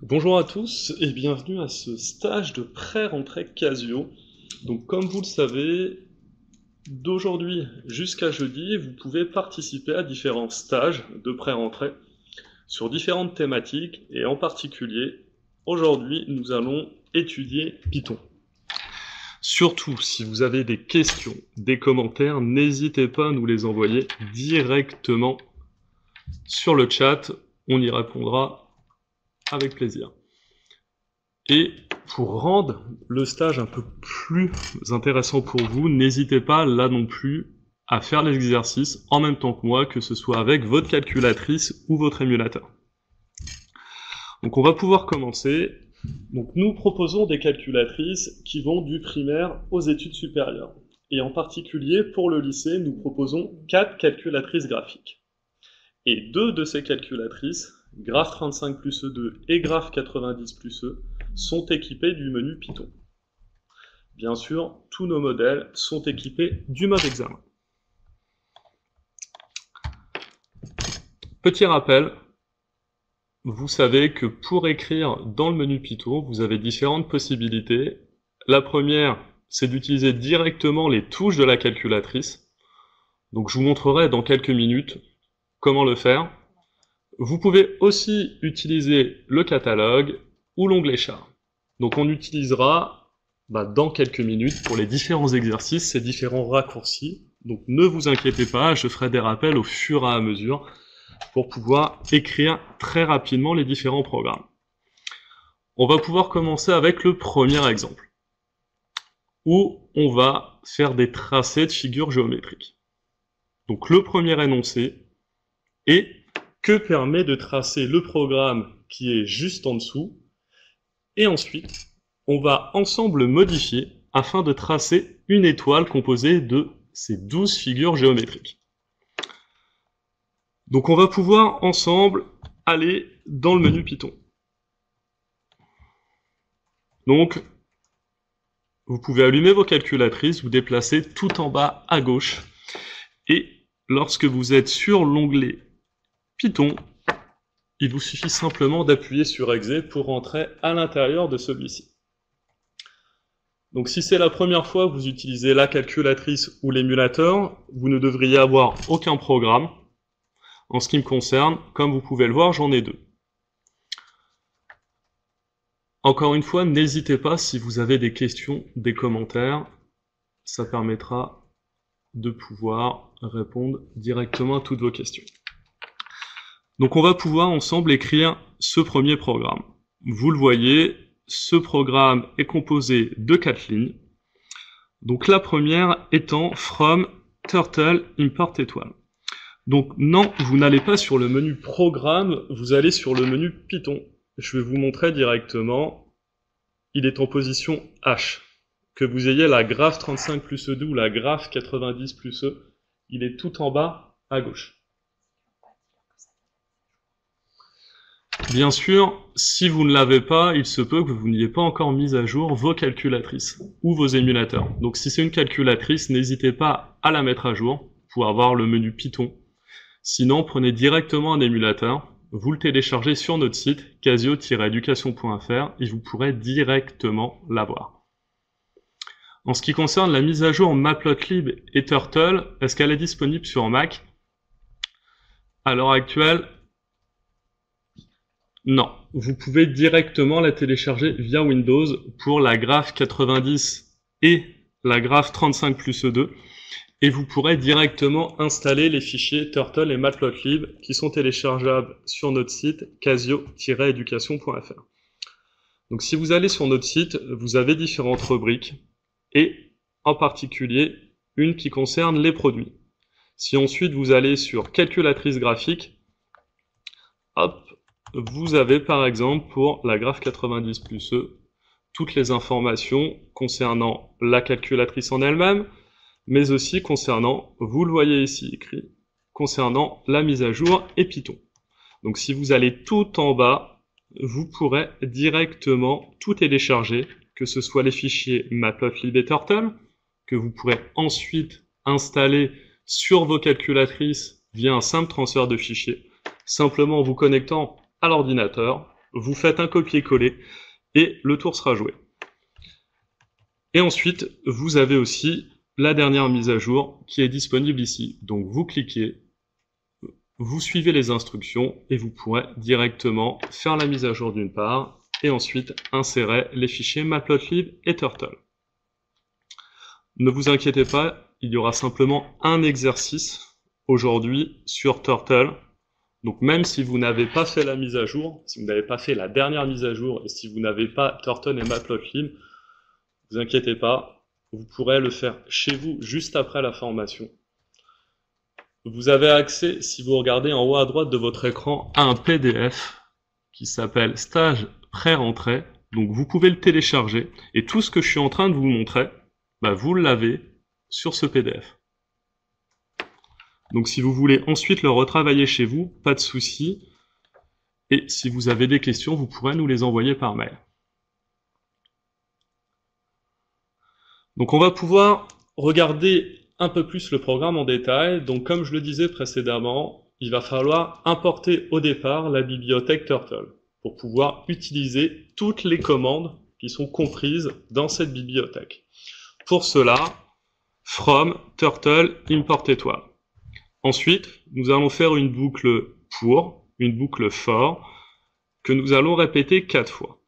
Bonjour à tous et bienvenue à ce stage de pré-rentrée Casio. Donc comme vous le savez, d'aujourd'hui jusqu'à jeudi, vous pouvez participer à différents stages de pré-rentrée sur différentes thématiques et en particulier, aujourd'hui, nous allons étudier Python. Surtout, si vous avez des questions, des commentaires, n'hésitez pas à nous les envoyer directement sur le chat, on y répondra avec plaisir. Et pour rendre le stage un peu plus intéressant pour vous, n'hésitez pas là non plus à faire les exercices en même temps que moi, que ce soit avec votre calculatrice ou votre émulateur. Donc on va pouvoir commencer. Donc nous proposons des calculatrices qui vont du primaire aux études supérieures. Et en particulier pour le lycée, nous proposons 4 calculatrices graphiques. Et 2 de ces calculatrices, Graph35 plus E2 et Graph90 plus E, sont équipés du menu Python. Bien sûr, tous nos modèles sont équipés du mode examen. Petit rappel, vous savez que pour écrire dans le menu Python, vous avez différentes possibilités. La première, c'est d'utiliser directement les touches de la calculatrice. Donc je vous montrerai dans quelques minutes comment le faire. Vous pouvez aussi utiliser le catalogue ou l'onglet char. Donc on utilisera dans quelques minutes pour les différents exercices ces différents raccourcis. Donc ne vous inquiétez pas, je ferai des rappels au fur et à mesure pour pouvoir écrire très rapidement les différents programmes. On va pouvoir commencer avec le premier exemple, où on va faire des tracés de figures géométriques. Donc le premier énoncé est: que permet de tracer le programme qui est juste en dessous, et ensuite, on va ensemble modifier afin de tracer une étoile composée de ces 12 figures géométriques. Donc on va pouvoir ensemble aller dans le menu Python. Donc, vous pouvez allumer vos calculatrices, vous déplacer tout en bas à gauche, et lorsque vous êtes sur l'onglet Python, il vous suffit simplement d'appuyer sur Exe pour rentrer à l'intérieur de celui-ci. Donc si c'est la première fois que vous utilisez la calculatrice ou l'émulateur, vous ne devriez avoir aucun programme. En ce qui me concerne, comme vous pouvez le voir, j'en ai 2. Encore une fois, n'hésitez pas si vous avez des questions, des commentaires, ça permettra de pouvoir répondre directement à toutes vos questions. Donc on va pouvoir ensemble écrire ce premier programme. Vous le voyez, ce programme est composé de 4 lignes. Donc la première étant from turtle import étoile. Donc non, vous n'allez pas sur le menu programme, vous allez sur le menu Python. Je vais vous montrer directement. Il est en position H. Que vous ayez la Graph35 plus E2 ou la Graph90 plus E, il est tout en bas à gauche. Bien sûr, si vous ne l'avez pas, il se peut que vous n'ayez pas encore mis à jour vos calculatrices ou vos émulateurs. Donc si c'est une calculatrice, n'hésitez pas à la mettre à jour pour avoir le menu Python. Sinon, prenez directement un émulateur, vous le téléchargez sur notre site casio-education.fr et vous pourrez directement l'avoir. En ce qui concerne la mise à jour Matplotlib et Turtle, est-ce qu'elle est disponible sur Mac? À l'heure actuelle, non, vous pouvez directement la télécharger via Windows pour la Graph90 et la Graph35 plus E2, et vous pourrez directement installer les fichiers Turtle et Matplotlib qui sont téléchargeables sur notre site casio-education.fr. Donc si vous allez sur notre site, vous avez différentes rubriques, et en particulier une qui concerne les produits. Si ensuite vous allez sur calculatrice graphique, hop, vous avez par exemple pour la Graph90 plus E toutes les informations concernant la calculatrice en elle-même, mais aussi concernant, vous le voyez ici écrit, concernant la mise à jour et Python. Donc si vous allez tout en bas, vous pourrez directement tout télécharger, que ce soit les fichiers Matplotlib et Turtle, que vous pourrez ensuite installer sur vos calculatrices via un simple transfert de fichiers, simplement en vous connectant à l'ordinateur, vous faites un copier-coller et le tour sera joué. Et ensuite, vous avez aussi la dernière mise à jour qui est disponible ici. Donc vous cliquez, vous suivez les instructions et vous pourrez directement faire la mise à jour d'une part et ensuite insérer les fichiers Matplotlib et Turtle. Ne vous inquiétez pas, il y aura simplement un exercice aujourd'hui sur Turtle. Donc même si vous n'avez pas fait la mise à jour, si vous n'avez pas fait la dernière mise à jour, et si vous n'avez pas Turtle et Matplotlib, ne vous inquiétez pas, vous pourrez le faire chez vous juste après la formation. Vous avez accès, si vous regardez en haut à droite de votre écran, à un PDF qui s'appelle Stage pré-rentrée. Donc vous pouvez le télécharger, et tout ce que je suis en train de vous montrer, vous l'avez sur ce PDF. Donc si vous voulez ensuite le retravailler chez vous, pas de souci. Et si vous avez des questions, vous pourrez nous les envoyer par mail. Donc on va pouvoir regarder un peu plus le programme en détail. Donc comme je le disais précédemment, il va falloir importer au départ la bibliothèque Turtle pour pouvoir utiliser toutes les commandes qui sont comprises dans cette bibliothèque. Pour cela, from turtle import étoile. Ensuite, nous allons faire une boucle pour, une boucle for, que nous allons répéter 4 fois.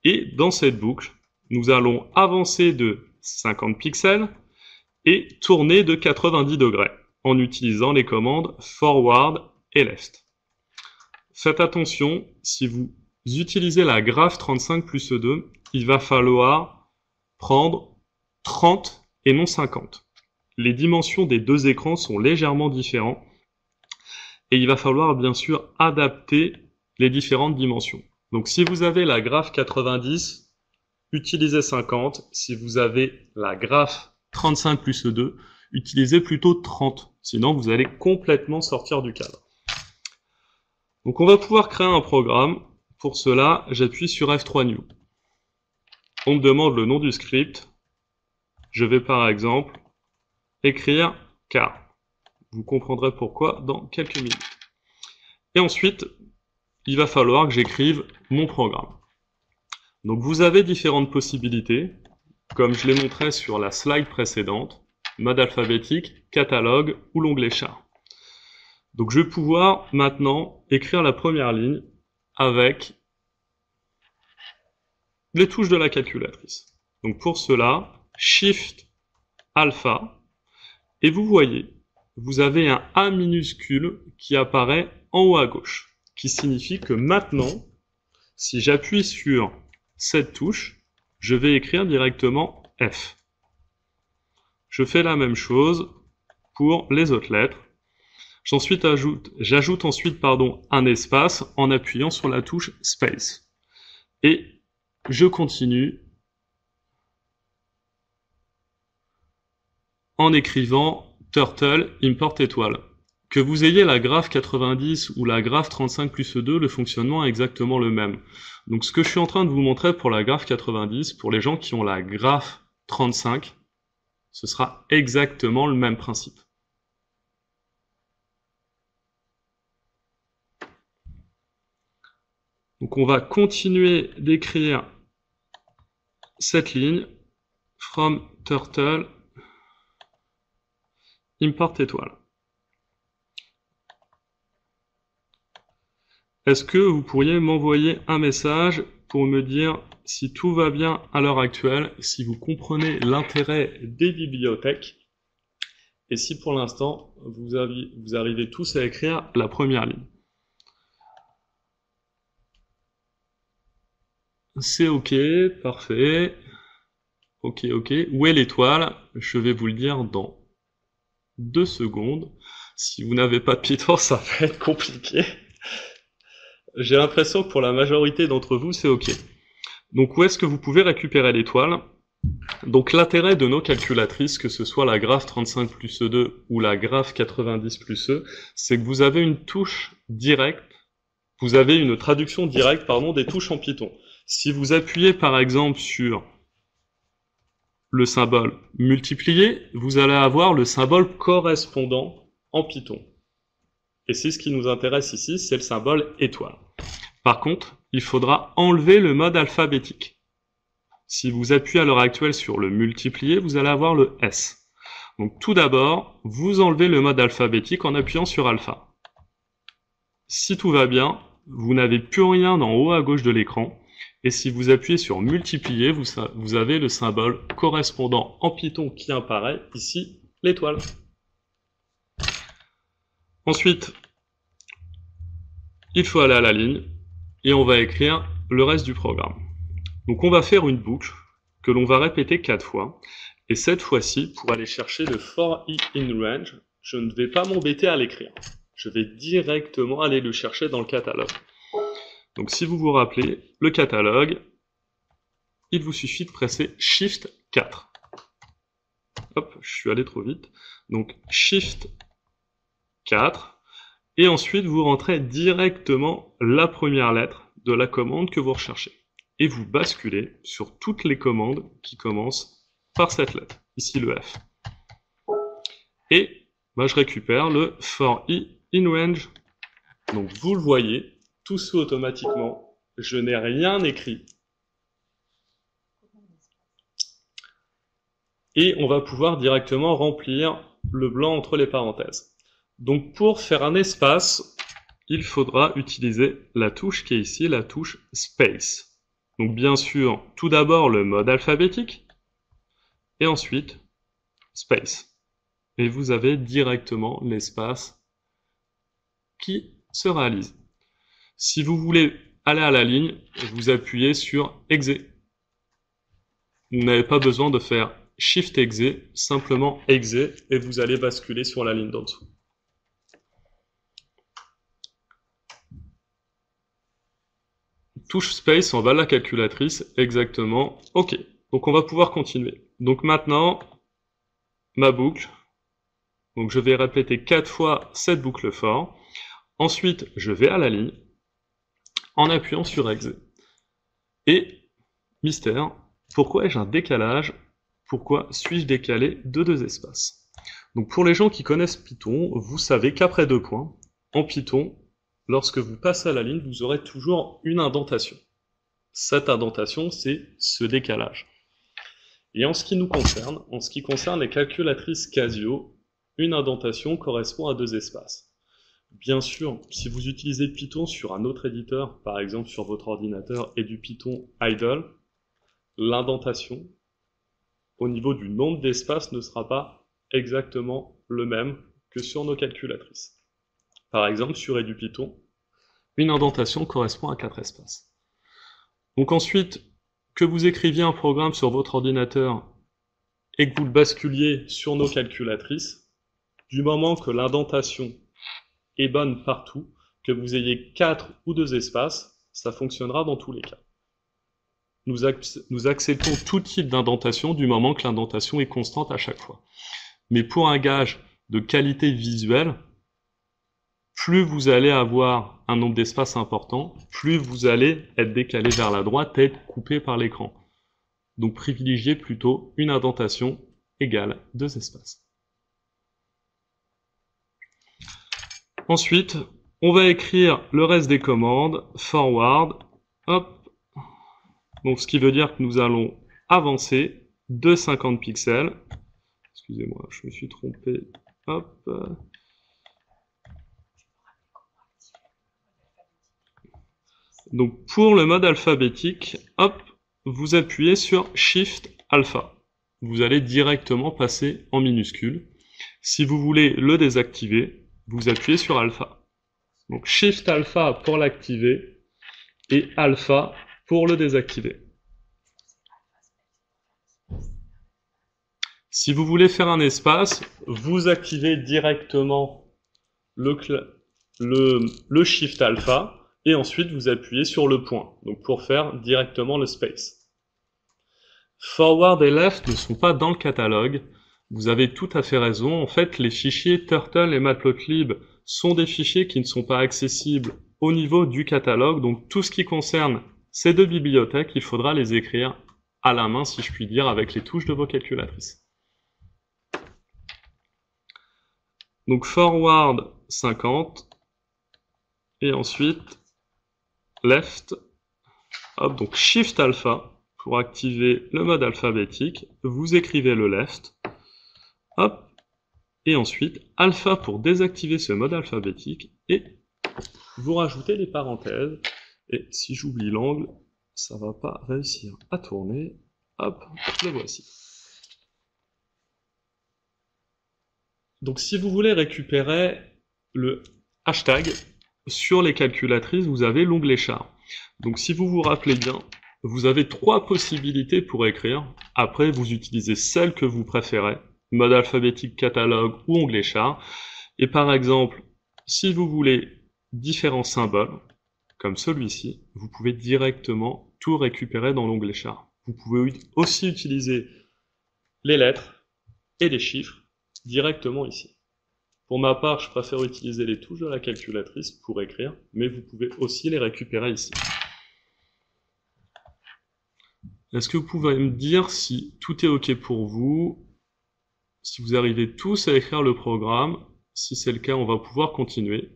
Et dans cette boucle, nous allons avancer de 50 pixels et tourner de 90 degrés en utilisant les commandes forward et left. Faites attention, si vous utilisez la graphe 35 plus 2, il va falloir prendre 30 et non 50. Les dimensions des deux écrans sont légèrement différentes et il va falloir bien sûr adapter les différentes dimensions. Donc si vous avez la graphe 90, utilisez 50. Si vous avez la graphe 35 plus 2, utilisez plutôt 30. Sinon vous allez complètement sortir du cadre. Donc on va pouvoir créer un programme. Pour cela, j'appuie sur F3 New. On me demande le nom du script. Je vais par exemple écrire car. Vous comprendrez pourquoi dans quelques minutes. Et ensuite, il va falloir que j'écrive mon programme. Donc vous avez différentes possibilités, comme je l'ai montré sur la slide précédente, mode alphabétique, catalogue ou l'onglet char. Donc je vais pouvoir maintenant écrire la première ligne avec les touches de la calculatrice. Donc pour cela, Shift Alpha, et vous voyez, vous avez un A minuscule qui apparaît en haut à gauche, qui signifie que maintenant, si j'appuie sur cette touche, je vais écrire directement F. Je fais la même chose pour les autres lettres. J'ajoute ensuite un espace en appuyant sur la touche Space. Et je continue en écrivant Turtle import étoile. Que vous ayez la graphe 90 ou la graphe 35 plus 2, le fonctionnement est exactement le même. Donc ce que je suis en train de vous montrer pour la graphe 90, pour les gens qui ont la graphe 35, ce sera exactement le même principe. Donc on va continuer d'écrire cette ligne, from turtle import étoile. Est-ce que vous pourriez m'envoyer un message pour me dire si tout va bien à l'heure actuelle, si vous comprenez l'intérêt des bibliothèques, et si pour l'instant vous arrivez tous à écrire la première ligne. C'est OK, parfait. OK. Où est l'étoile? Je vais vous le dire dans 2 secondes. Si vous n'avez pas de Python, ça va être compliqué. J'ai l'impression que pour la majorité d'entre vous, c'est OK. Donc où est-ce que vous pouvez récupérer l'étoile? Donc l'intérêt de nos calculatrices, que ce soit la graphe 35 plus 2 ou la graphe 90 plus E, c'est que vous avez une touche directe, vous avez une traduction directe, des touches en Python. Si vous appuyez par exemple sur le symbole multiplier, vous allez avoir le symbole correspondant en Python. Et c'est ce qui nous intéresse ici, c'est le symbole étoile. Par contre, il faudra enlever le mode alphabétique. Si vous appuyez à l'heure actuelle sur le multiplier, vous allez avoir le S. Donc tout d'abord, vous enlevez le mode alphabétique en appuyant sur alpha. Si tout va bien, vous n'avez plus rien en haut à gauche de l'écran. Et si vous appuyez sur multiplier, vous avez le symbole correspondant en Python qui apparaît ici, l'étoile. Ensuite, il faut aller à la ligne et on va écrire le reste du programme. Donc on va faire une boucle que l'on va répéter 4 fois. Et cette fois-ci, pour aller chercher le for i in range, je ne vais pas m'embêter à l'écrire. Je vais directement aller le chercher dans le catalogue. Donc si vous vous rappelez, le catalogue, il vous suffit de presser Shift 4. Hop, je suis allé trop vite. Donc Shift 4. Et ensuite, vous rentrez directement la première lettre de la commande que vous recherchez. Et vous basculez sur toutes les commandes qui commencent par cette lettre. Ici le F. Et je récupère le for i in range. Donc vous le voyez, tout se fait automatiquement. Je n'ai rien écrit. Et on va pouvoir directement remplir le blanc entre les parenthèses. Donc pour faire un espace, il faudra utiliser la touche qui est ici, la touche Space. Donc bien sûr, tout d'abord le mode alphabétique, et ensuite Space. Et vous avez directement l'espace qui se réalise. Si vous voulez aller à la ligne, vous appuyez sur Exe. Vous n'avez pas besoin de faire Shift Exe, simplement Exe, et vous allez basculer sur la ligne d'en dessous. Touche Space en bas de la calculatrice, exactement. OK, donc on va pouvoir continuer. Donc maintenant, ma boucle. Donc je vais répéter 4 fois cette boucle for. Ensuite, je vais à la ligne en appuyant sur Exe. Et, mystère, pourquoi ai-je un décalage? Pourquoi suis-je décalé de 2 espaces? Donc pour les gens qui connaissent Python, vous savez qu'après 2 points, en Python, lorsque vous passez à la ligne, vous aurez toujours une indentation. Cette indentation, c'est ce décalage. Et en ce qui nous concerne, en ce qui concerne les calculatrices Casio, une indentation correspond à 2 espaces. Bien sûr, si vous utilisez Python sur un autre éditeur, par exemple sur votre ordinateur et du Python idle, l'indentation au niveau du nombre d'espaces ne sera pas exactement le même que sur nos calculatrices. Par exemple, sur EduPython, une indentation correspond à 4 espaces. Donc ensuite, que vous écriviez un programme sur votre ordinateur et que vous le basculiez sur nos calculatrices, du moment que l'indentation est bonne partout, que vous ayez 4 ou 2 espaces, ça fonctionnera dans tous les cas. Nous acceptons tout type d'indentation du moment que l'indentation est constante à chaque fois. Mais pour un gage de qualité visuelle, plus vous allez avoir un nombre d'espaces important, plus vous allez être décalé vers la droite et être coupé par l'écran. Donc privilégiez plutôt une indentation égale 2 espaces. Ensuite, on va écrire le reste des commandes, forward, hop. Donc ce qui veut dire que nous allons avancer de 50 pixels. Excusez-moi, je me suis trompé. Hop. Donc pour le mode alphabétique, hop, vous appuyez sur Shift Alpha. Vous allez directement passer en minuscule. Si vous voulez le désactiver, vous appuyez sur Alpha. Donc Shift Alpha pour l'activer et Alpha pour le désactiver. Si vous voulez faire un espace, vous activez directement le Shift Alpha et ensuite vous appuyez sur le point, donc pour faire directement le space. Forward et left ne sont pas dans le catalogue. Vous avez tout à fait raison. En fait, les fichiers Turtle et Matplotlib sont des fichiers qui ne sont pas accessibles au niveau du catalogue. Donc tout ce qui concerne ces 2 bibliothèques, il faudra les écrire à la main, si je puis dire, avec les touches de vos calculatrices. Donc forward 50 et ensuite left Hop, donc Shift Alpha pour activer le mode alphabétique. Vous écrivez le left. Hop. Et ensuite, alpha pour désactiver ce mode alphabétique. Et vous rajoutez les parenthèses. Et si j'oublie l'angle, ça va pas réussir à tourner. Hop, le voici. Donc si vous voulez récupérer le hashtag, sur les calculatrices, vous avez l'onglet char. Donc si vous vous rappelez bien, vous avez 3 possibilités pour écrire. Après, vous utilisez celle que vous préférez, mode alphabétique, catalogue ou onglet char. Et par exemple, si vous voulez différents symboles, comme celui-ci, vous pouvez directement tout récupérer dans l'onglet char. Vous pouvez aussi utiliser les lettres et les chiffres directement ici. Pour ma part, je préfère utiliser les touches de la calculatrice pour écrire, mais vous pouvez aussi les récupérer ici. Est-ce que vous pouvez me dire si tout est OK pour vous, si vous arrivez tous à écrire le programme? Si c'est le cas, on va pouvoir continuer.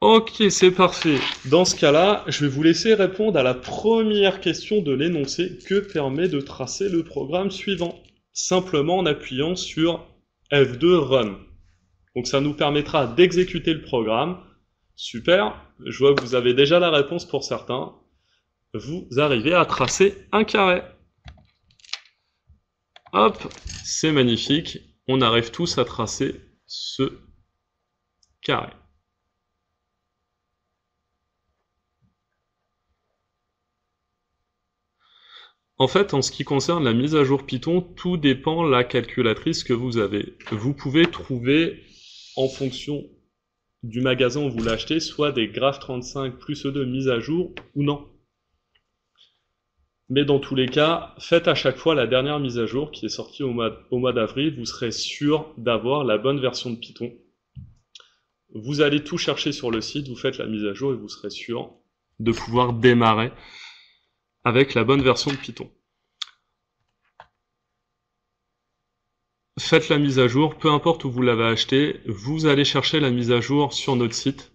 Ok, c'est parfait. Dans ce cas-là, je vais vous laisser répondre à la première question de l'énoncé. Que permet de tracer le programme suivant? Simplement en appuyant sur F2 Run. Donc ça nous permettra d'exécuter le programme. Super, je vois que vous avez déjà la réponse pour certains. Vous arrivez à tracer un carré. Hop, c'est magnifique. On arrive tous à tracer ce carré. En fait, en ce qui concerne la mise à jour Python, tout dépend de la calculatrice que vous avez. Vous pouvez trouver, en fonction du magasin où vous l'achetez, soit des Graph35 plus E2 mises à jour ou non. Mais dans tous les cas, faites à chaque fois la dernière mise à jour qui est sortie au mois d'avril. Vous serez sûr d'avoir la bonne version de Python. Vous allez tout chercher sur le site, vous faites la mise à jour et vous serez sûr de pouvoir démarrer avec la bonne version de Python. Faites la mise à jour, peu importe où vous l'avez acheté, vous allez chercher la mise à jour sur notre site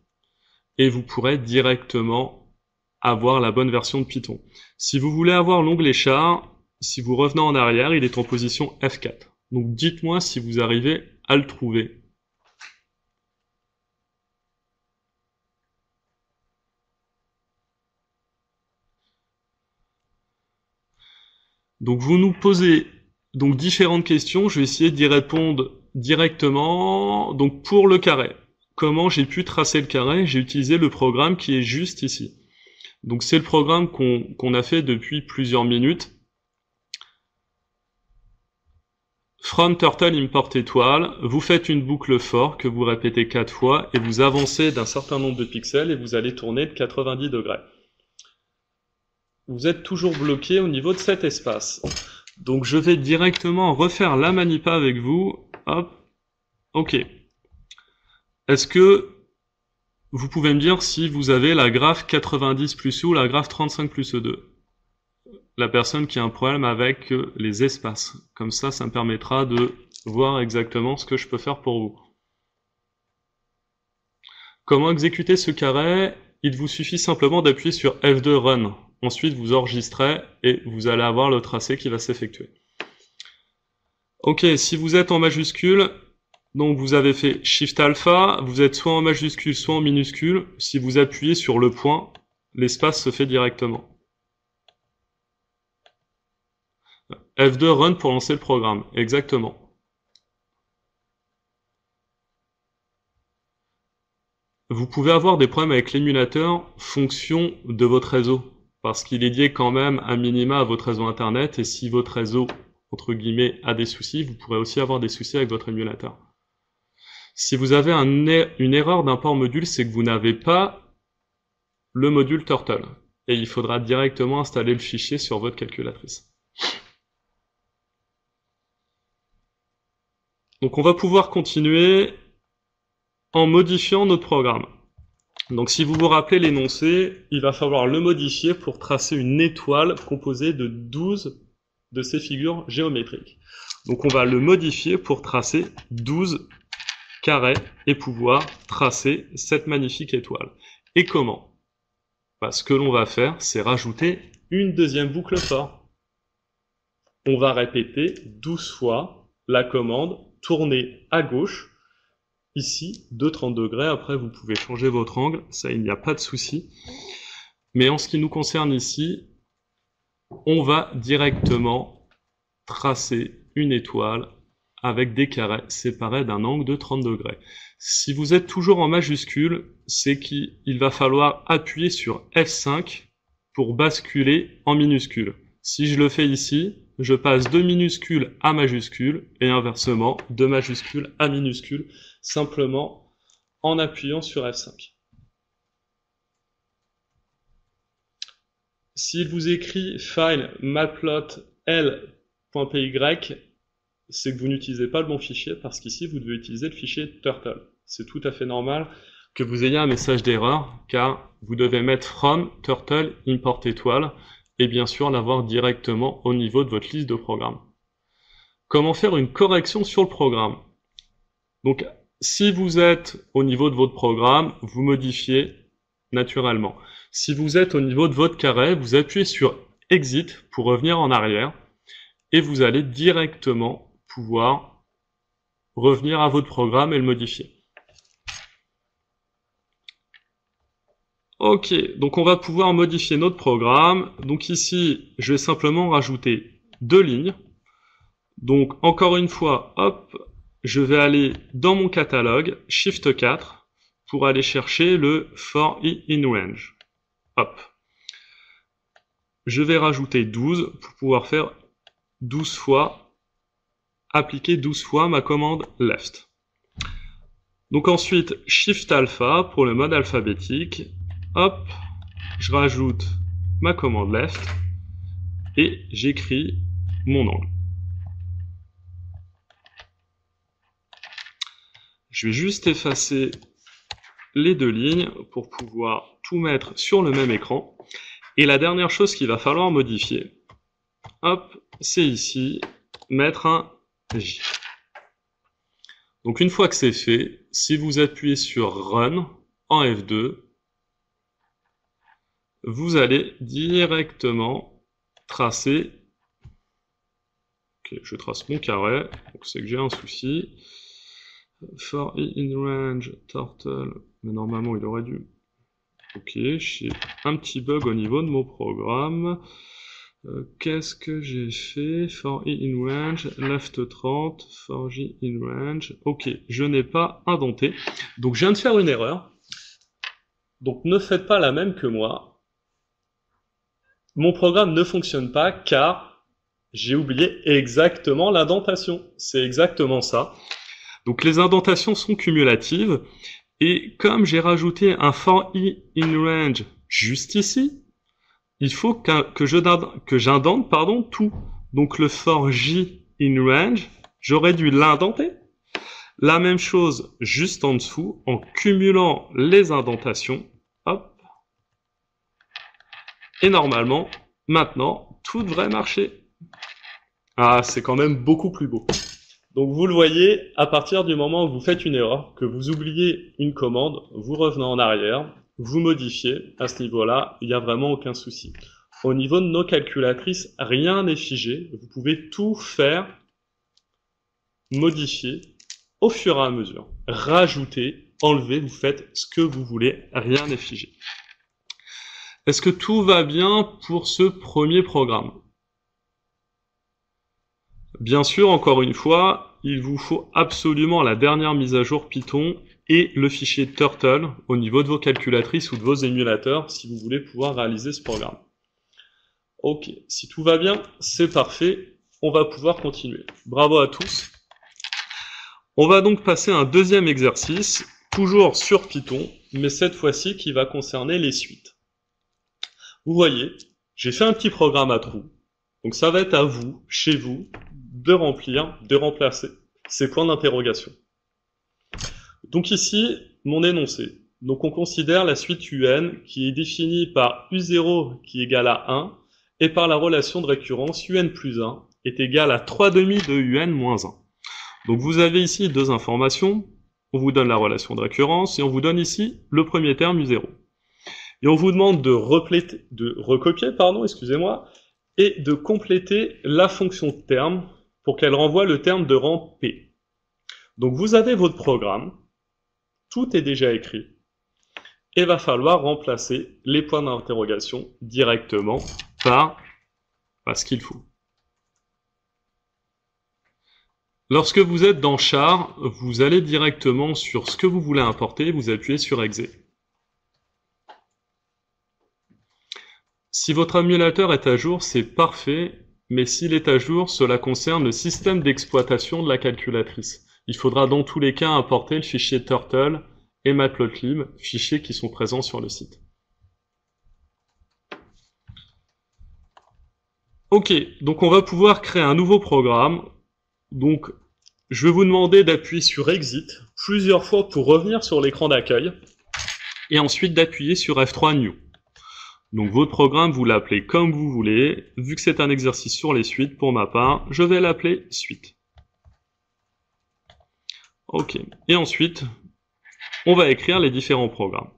et vous pourrez directement avoir la bonne version de Python. Si vous voulez avoir l'onglet char, si vous revenez en arrière, il est en position F4. Donc dites-moi si vous arrivez à le trouver. Donc vous nous posez donc différentes questions, je vais essayer d'y répondre directement. Donc pour le carré, comment j'ai pu tracer le carré? J'ai utilisé le programme qui est juste ici. Donc c'est le programme qu'on a fait depuis plusieurs minutes. From turtle import étoile, vous faites une boucle for que vous répétez 4 fois et vous avancez d'un certain nombre de pixels et vous allez tourner de 90 degrés. Vous êtes toujours bloqué au niveau de cet espace. Donc je vais directement refaire la manipa avec vous. Hop. Ok. Est-ce que vous pouvez me dire si vous avez la graph 90 plus E ou la graph 35 plus E2? La personne qui a un problème avec les espaces. Comme ça me permettra de voir exactement ce que je peux faire pour vous. Comment exécuter ce carré? Il vous suffit simplement d'appuyer sur F2 Run. Ensuite, vous enregistrez et vous allez avoir le tracé qui va s'effectuer. Ok, si vous êtes en majuscule, donc vous avez fait Shift Alpha, vous êtes soit en majuscule, soit en minuscule. Si vous appuyez sur le point, l'espace se fait directement. F2 Run pour lancer le programme, exactement. Vous pouvez avoir des problèmes avec l'émulateur fonction de votre réseau. Parce qu'il est lié quand même à minima à votre réseau internet, et si votre réseau, entre guillemets, a des soucis, vous pourrez aussi avoir des soucis avec votre émulateur. Si vous avez une erreur d'import module, c'est que vous n'avez pas le module Turtle, et il faudra directement installer le fichier sur votre calculatrice. Donc on va pouvoir continuer en modifiant notre programme. Donc si vous vous rappelez l'énoncé, il va falloir le modifier pour tracer une étoile composée de 12 de ces figures géométriques. Donc on va le modifier pour tracer 12 carrés et pouvoir tracer cette magnifique étoile. Et comment? Bah, ce que l'on va faire, c'est rajouter une deuxième boucle for. On va répéter 12 fois la commande tourner à gauche, ici de 30 degrés. Après, vous pouvez changer votre angle, ça, il n'y a pas de souci. Mais en ce qui nous concerne ici, on va directement tracer une étoile avec des carrés séparés d'un angle de 30 degrés. Si vous êtes toujours en majuscule, c'est qu'il va falloir appuyer sur F5 pour basculer en minuscule. Si je le fais ici, je passe de minuscule à majuscule et inversement de majuscule à minuscule, simplement en appuyant sur F5. S'il vous écrit file matplotln.py, c'est que vous n'utilisez pas le bon fichier, parce qu'ici vous devez utiliser le fichier turtle. C'est tout à fait normal que vous ayez un message d'erreur, car vous devez mettre from turtle import étoile, et bien sûr l'avoir directement au niveau de votre liste de programmes. Comment faire une correction sur le programme? Donc, si vous êtes au niveau de votre programme, vous modifiez naturellement. Si vous êtes au niveau de votre carré, vous appuyez sur Exit pour revenir en arrière, et vous allez directement pouvoir revenir à votre programme et le modifier. Ok, donc on va pouvoir modifier notre programme. Donc ici, je vais simplement rajouter 2 lignes. Donc encore une fois, hop, je vais aller dans mon catalogue, Shift 4, pour aller chercher le for i in range. Hop. Je vais rajouter 12 pour pouvoir faire 12 fois, appliquer 12 fois ma commande left. Donc ensuite, Shift alpha pour le mode alphabétique. Hop, je rajoute ma commande left et j'écris mon angle. Je vais juste effacer les 2 lignes pour pouvoir tout mettre sur le même écran. Et la dernière chose qu'il va falloir modifier, hop, c'est ici, mettre un J. Donc une fois que c'est fait, si vous appuyez sur Run en F2, vous allez directement tracer. Ok, je trace mon carré, donc c'est que j'ai un souci. For i in range turtle, mais normalement il aurait dû. Ok, j'ai un petit bug au niveau de mon programme. Qu'est-ce que j'ai fait? For i in range, left 30, for j in range. Ok, je n'ai pas indenté. Donc je viens de faire une erreur. Donc ne faites pas la même que moi. Mon programme ne fonctionne pas car j'ai oublié exactement l'indentation. C'est exactement ça. Donc les indentations sont cumulatives. Et comme j'ai rajouté un for i in range juste ici, il faut que j'indente tout. Donc le for j in range, j'aurais dû l'indenter. La même chose juste en dessous, en cumulant les indentations. Hop. Et normalement, maintenant, tout devrait marcher. Ah, c'est quand même beaucoup plus beau. Donc vous le voyez, à partir du moment où vous faites une erreur, que vous oubliez une commande, vous revenez en arrière, vous modifiez. À ce niveau-là, il n'y a vraiment aucun souci. Au niveau de nos calculatrices, rien n'est figé. Vous pouvez tout faire, modifier au fur et à mesure. Rajouter, enlever, vous faites ce que vous voulez, rien n'est figé. Est-ce que tout va bien pour ce premier programme? Bien sûr, encore une fois, il vous faut absolument la dernière mise à jour Python et le fichier Turtle au niveau de vos calculatrices ou de vos émulateurs si vous voulez pouvoir réaliser ce programme. Ok, si tout va bien, c'est parfait, on va pouvoir continuer. Bravo à tous. On va donc passer à un deuxième exercice, toujours sur Python, mais cette fois-ci qui va concerner les suites. Vous voyez, j'ai fait un petit programme à trous. Donc ça va être à vous, chez vous, de remplir, de remplacer ces points d'interrogation. Donc ici, mon énoncé. Donc on considère la suite UN qui est définie par U0 qui est égal à 1 et par la relation de récurrence UN plus 1 est égal à 3/2 de un moins 1. Donc vous avez ici deux informations. On vous donne la relation de récurrence et on vous donne ici le premier terme u0. Et on vous demande de recopier, excusez-moi, et de compléter la fonction de terme pour qu'elle renvoie le terme de rang P. Donc vous avez votre programme, tout est déjà écrit, et il va falloir remplacer les points d'interrogation directement par ce qu'il faut. Lorsque vous êtes dans char, vous allez directement sur ce que vous voulez importer, vous appuyez sur exe. Si votre émulateur est à jour, c'est parfait, mais s'il est à jour, cela concerne le système d'exploitation de la calculatrice. Il faudra dans tous les cas importer le fichier Turtle et Matplotlib, fichiers qui sont présents sur le site. Ok, donc on va pouvoir créer un nouveau programme. Donc, je vais vous demander d'appuyer sur Exit plusieurs fois pour revenir sur l'écran d'accueil, et ensuite d'appuyer sur F3 New. Donc votre programme, vous l'appelez comme vous voulez. Vu que c'est un exercice sur les suites, pour ma part, je vais l'appeler suite. Ok. Et ensuite, on va écrire les différents programmes.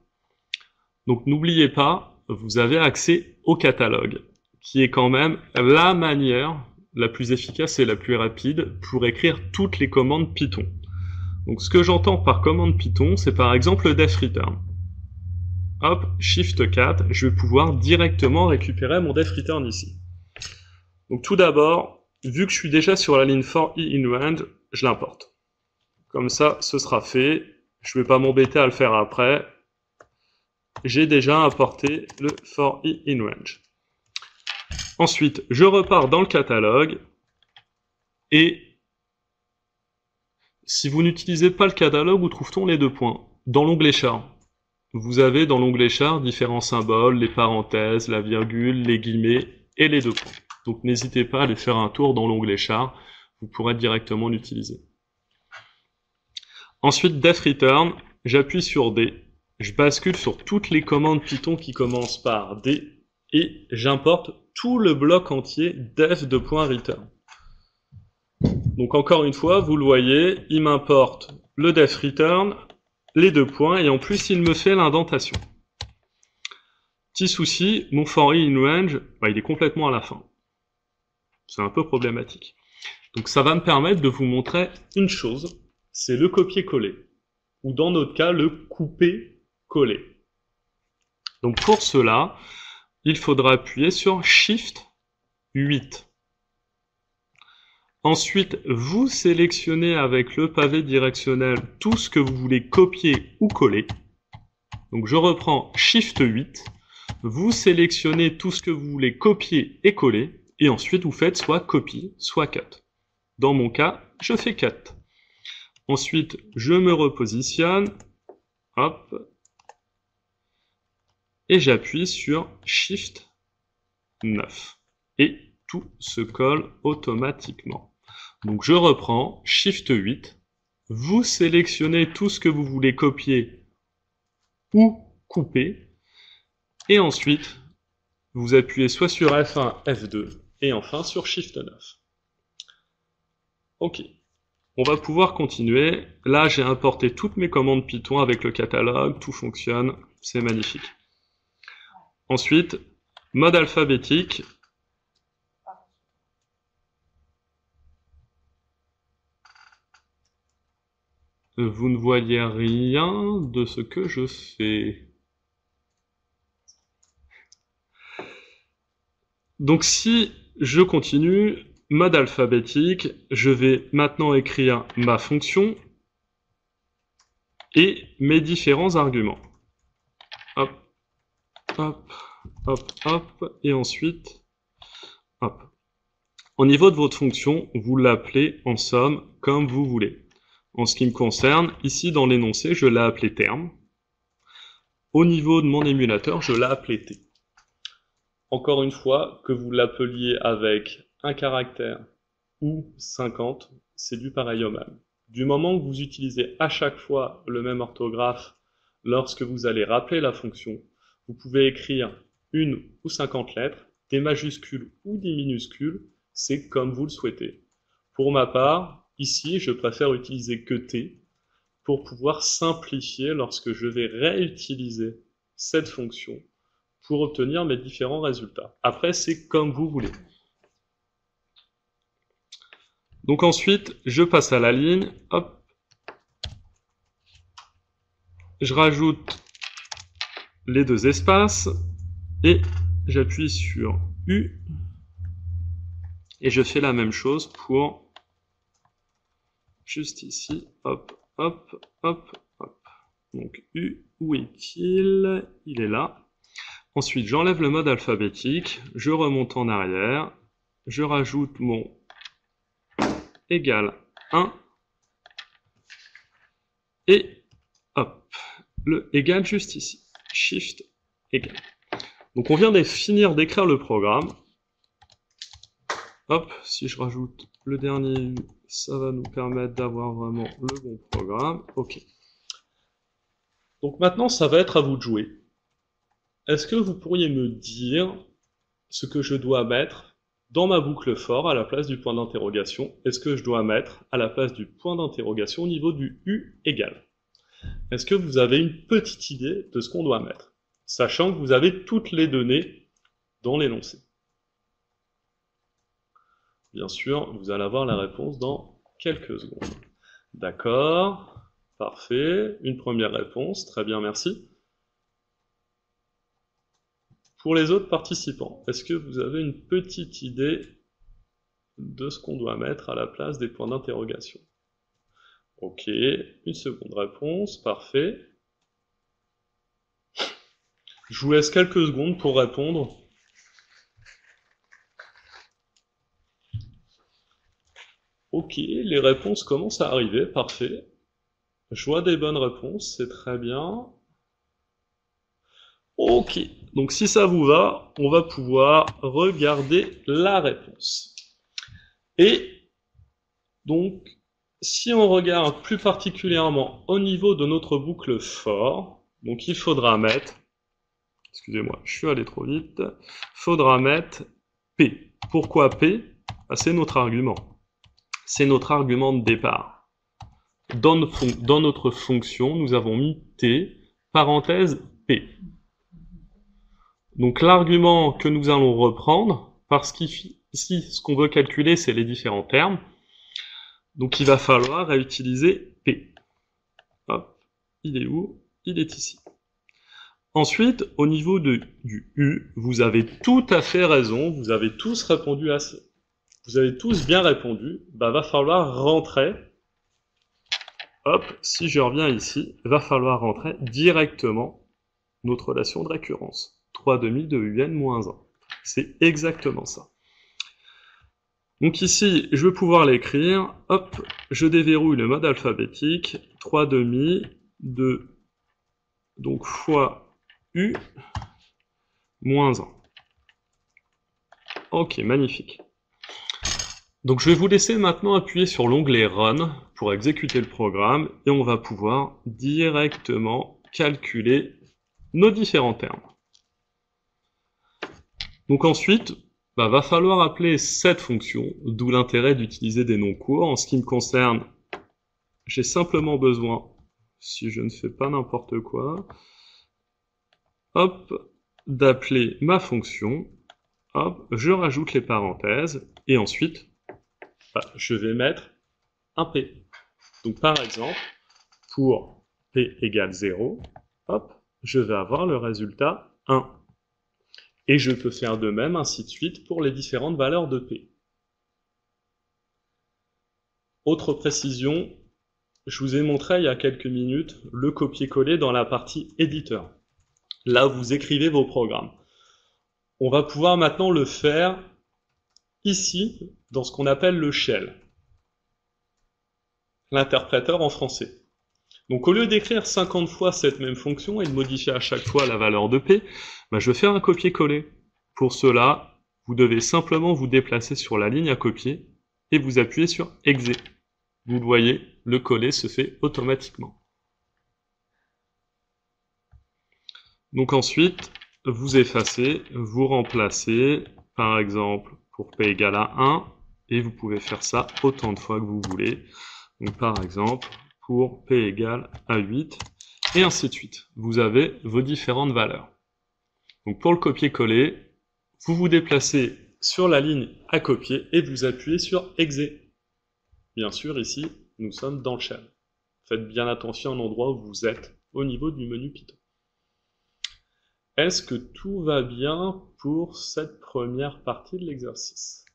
Donc n'oubliez pas, vous avez accès au catalogue, qui est quand même la manière la plus efficace et la plus rapide pour écrire toutes les commandes Python. Donc ce que j'entends par commande Python, c'est par exemple le def-return. Hop, Shift 4, je vais pouvoir directement récupérer mon def-return ici. Donc tout d'abord, vu que je suis déjà sur la ligne for i in range, je l'importe. Comme ça, ce sera fait. Je ne vais pas m'embêter à le faire après. J'ai déjà importé le for i in range. Ensuite, je repars dans le catalogue. Et si vous n'utilisez pas le catalogue, où trouve-t-on les deux points? Dans l'onglet char. Vous avez dans l'onglet char différents symboles, les parenthèses, la virgule, les guillemets et les deux points. Donc n'hésitez pas à aller faire un tour dans l'onglet char, vous pourrez directement l'utiliser. Ensuite, def-return, j'appuie sur D, je bascule sur toutes les commandes Python qui commencent par D et j'importe tout le bloc entier def2.return. Donc encore une fois, vous le voyez, il m'importe le def-return, les deux points, et en plus il me fait l'indentation. Petit souci, mon for i in range, il est complètement à la fin. C'est un peu problématique. Donc ça va me permettre de vous montrer une chose, c'est le copier-coller, ou dans notre cas, le couper-coller. Donc pour cela, il faudra appuyer sur Shift 8. Ensuite, vous sélectionnez avec le pavé directionnel tout ce que vous voulez copier ou coller. Donc je reprends Shift 8. Vous sélectionnez tout ce que vous voulez copier et coller. Et ensuite, vous faites soit copie, soit cut. Dans mon cas, je fais cut. Ensuite, je me repositionne. Hop. Et j'appuie sur Shift 9. Et tout se colle automatiquement. Donc je reprends, Shift 8, vous sélectionnez tout ce que vous voulez copier ou couper, et ensuite vous appuyez soit sur F1, F2, et enfin sur Shift 9. Ok, on va pouvoir continuer. Là j'ai importé toutes mes commandes Python avec le catalogue, tout fonctionne, c'est magnifique. Ensuite, mode alphabétique. Vous ne voyez rien de ce que je fais. Donc si je continue, mode alphabétique, je vais maintenant écrire ma fonction et mes différents arguments. Hop, hop, hop, hop, et ensuite, hop. Au niveau de votre fonction, vous l'appelez en somme comme vous voulez. En ce qui me concerne, ici dans l'énoncé, je l'ai appelé terme. Au niveau de mon émulateur, je l'ai appelé T. Encore une fois, que vous l'appeliez avec un caractère ou 50, c'est du pareil au même. Du moment que vous utilisez à chaque fois le même orthographe lorsque vous allez rappeler la fonction, vous pouvez écrire une ou 50 lettres, des majuscules ou des minuscules. c'est comme vous le souhaitez. Pour ma part, ici, je préfère utiliser que T pour pouvoir simplifier lorsque je vais réutiliser cette fonction pour obtenir mes différents résultats. Après, c'est comme vous voulez. Donc ensuite, je passe à la ligne, hop, je rajoute les deux espaces et j'appuie sur U et je fais la même chose pour juste ici, hop, hop, hop, hop. Donc U, où est-il? Il est là. Ensuite, j'enlève le mode alphabétique, je remonte en arrière, je rajoute mon égal 1 et hop, le égal juste ici, shift égal. Donc on vient de finir d'écrire le programme. Hop, si je rajoute le dernier U, ça va nous permettre d'avoir vraiment le bon programme. Ok. Donc maintenant, ça va être à vous de jouer. Est-ce que vous pourriez me dire ce que je dois mettre dans ma boucle for à la place du point d'interrogation? Est-ce que je dois mettre à la place du point d'interrogation au niveau du U égal? Est-ce que vous avez une petite idée de ce qu'on doit mettre, sachant que vous avez toutes les données dans l'énoncé? Bien sûr, vous allez avoir la réponse dans quelques secondes. D'accord, parfait, une première réponse, très bien, merci. Pour les autres participants, est-ce que vous avez une petite idée de ce qu'on doit mettre à la place des points d'interrogation? Ok, une seconde réponse, parfait. Je vous laisse quelques secondes pour répondre. Ok, les réponses commencent à arriver, parfait. Je vois des bonnes réponses, c'est très bien. Ok, donc si ça vous va, on va pouvoir regarder la réponse. Et donc, si on regarde plus particulièrement au niveau de notre boucle for, donc il faudra mettre, excusez-moi, je suis allé trop vite, faudra mettre P. Pourquoi P? C'est notre argument. C'est notre argument de départ. Dans notre fonction, nous avons mis T, parenthèse P. Donc l'argument que nous allons reprendre, parce qu'ici, ce qu'on veut calculer, c'est les différents termes, donc il va falloir réutiliser P. Hop, il est où? Il est ici. Ensuite, au niveau du U, vous avez tout à fait raison, vous avez tous répondu vous avez tous bien répondu, bah va falloir rentrer, hop, si je reviens ici, va falloir rentrer directement notre relation de récurrence. 3/2 de UN-1. C'est exactement ça. Donc ici, je vais pouvoir l'écrire, hop, je déverrouille le mode alphabétique, 3/2 de, donc fois U, moins 1. Ok, magnifique. Donc je vais vous laisser maintenant appuyer sur l'onglet Run pour exécuter le programme, et on va pouvoir directement calculer nos différents termes. Donc ensuite, va falloir appeler cette fonction, d'où l'intérêt d'utiliser des noms courts. En ce qui me concerne, j'ai simplement besoin, si je ne fais pas n'importe quoi, hop, d'appeler ma fonction, hop, je rajoute les parenthèses, et ensuite, je vais mettre un P. Donc par exemple, pour P égale 0, hop, je vais avoir le résultat 1. Et je peux faire de même, ainsi de suite, pour les différentes valeurs de P. Autre précision, je vous ai montré il y a quelques minutes le copier-coller dans la partie éditeur. Là, vous écrivez vos programmes. On va pouvoir maintenant le faire ici, dans ce qu'on appelle le shell, l'interpréteur en français. Donc au lieu d'écrire 50 fois cette même fonction et de modifier à chaque fois la valeur de P, je vais faire un copier-coller. Pour cela, vous devez simplement vous déplacer sur la ligne à copier et vous appuyez sur Exé. Vous le voyez, le coller se fait automatiquement. Donc ensuite, vous effacez, vous remplacez, par exemple, pour p égale à 1, et vous pouvez faire ça autant de fois que vous voulez. Donc par exemple, pour p égale à 8, et ainsi de suite. Vous avez vos différentes valeurs. Donc pour le copier-coller, vous vous déplacez sur la ligne à copier et vous appuyez sur Exé. Bien sûr, ici, nous sommes dans le shell. Faites bien attention à l'endroit où vous êtes au niveau du menu Python. Est-ce que tout va bien pour cette première partie de l'exercice?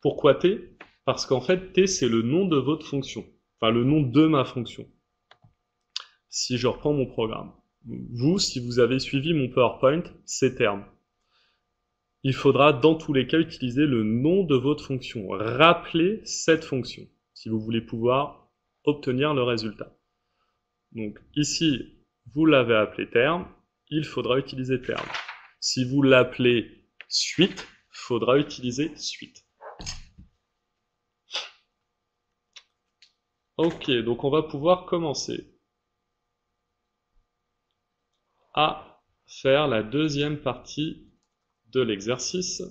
Pourquoi T? Parce qu'en fait, T, c'est le nom de votre fonction. Enfin, le nom de ma fonction. Si je reprends mon programme. Vous, si vous avez suivi mon PowerPoint, c'est terme. Il faudra dans tous les cas utiliser le nom de votre fonction. Rappelez cette fonction, si vous voulez pouvoir obtenir le résultat. Donc ici, vous l'avez appelé terme, il faudra utiliser terme. Si vous l'appelez suite, il faudra utiliser suite. Ok, donc on va pouvoir commencer à faire la deuxième partie de l'exercice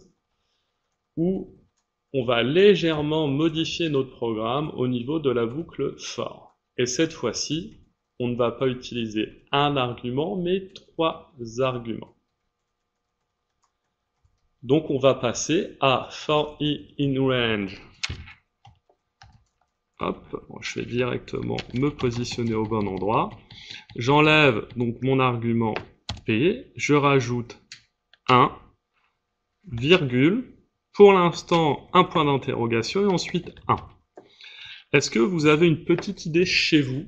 où on va légèrement modifier notre programme au niveau de la boucle for. Et cette fois-ci, on ne va pas utiliser un argument, mais 3 arguments. Donc on va passer à for i in range. Hop, je vais directement me positionner au bon endroit. J'enlève donc mon argument p, je rajoute 1, virgule, pour l'instant un point d'interrogation et ensuite 1. Est-ce que vous avez une petite idée chez vous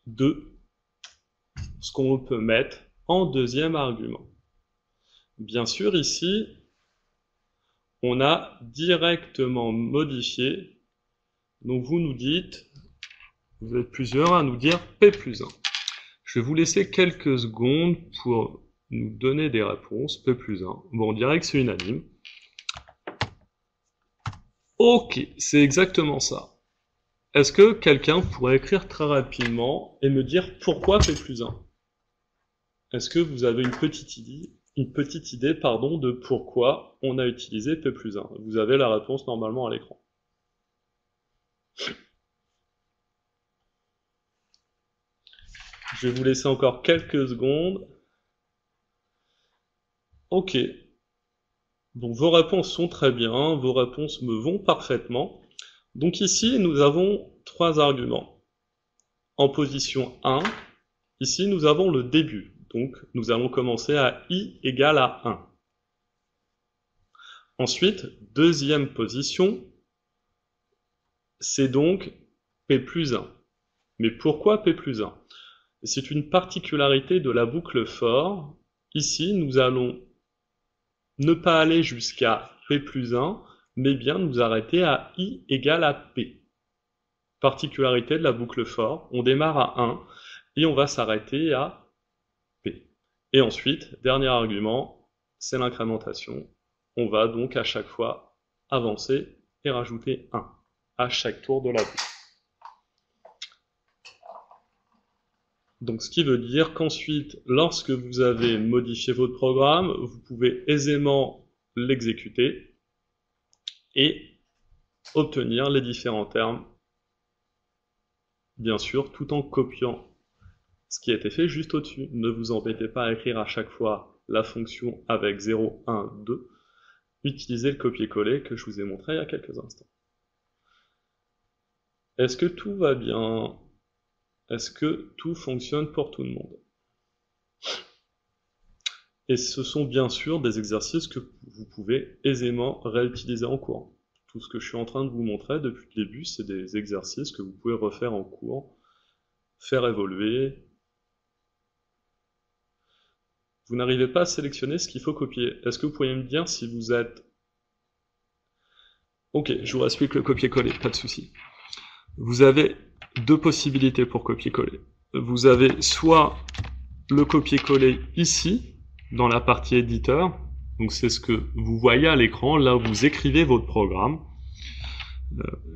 de ce qu'on peut mettre en deuxième argument? Bien sûr, ici, on a directement modifié. Donc vous nous dites, vous êtes plusieurs à nous dire P plus 1. Je vais vous laisser quelques secondes pour nous donner des réponses. P plus 1. Bon, on dirait que c'est unanime. Ok, c'est exactement ça. Est-ce que quelqu'un pourrait écrire très rapidement et me dire pourquoi P plus 1? Est-ce que vous avez une petite idée de pourquoi on a utilisé P plus 1? Vous avez la réponse normalement à l'écran. Je vais vous laisser encore quelques secondes. Ok. Donc vos réponses sont très bien, vos réponses me vont parfaitement. Donc ici, nous avons 3 arguments. En position 1, ici nous avons le début. Donc nous allons commencer à i égale à 1. Ensuite, deuxième position, c'est donc p plus 1. Mais pourquoi p plus 1? C'est une particularité de la boucle for. Ici, nous allons ne pas aller jusqu'à p plus 1, mais bien nous arrêter à i égale à p. Particularité de la boucle for, on démarre à 1 et on va s'arrêter à p. Et ensuite, dernier argument, c'est l'incrémentation. On va donc à chaque fois avancer et rajouter 1 à chaque tour de la boucle. Donc ce qui veut dire qu'ensuite, lorsque vous avez modifié votre programme, vous pouvez aisément l'exécuter et obtenir les différents termes, bien sûr, tout en copiant ce qui a été fait juste au-dessus. Ne vous embêtez pas à écrire à chaque fois la fonction avec 0, 1, 2. Utilisez le copier-coller que je vous ai montré il y a quelques instants. Est-ce que tout va bien? Est-ce que tout fonctionne pour tout le monde? Et ce sont bien sûr des exercices que vous pouvez aisément réutiliser en cours. Tout ce que je suis en train de vous montrer depuis le début, c'est des exercices que vous pouvez refaire en cours, faire évoluer. Vous n'arrivez pas à sélectionner ce qu'il faut copier. Est-ce que vous pourriez me dire si vous êtes... Ok, je vous explique le copier-coller, pas de souci. Vous avez 2 possibilités pour copier-coller. Vous avez soit le copier-coller ici, dans la partie éditeur, donc c'est ce que vous voyez à l'écran, là où vous écrivez votre programme.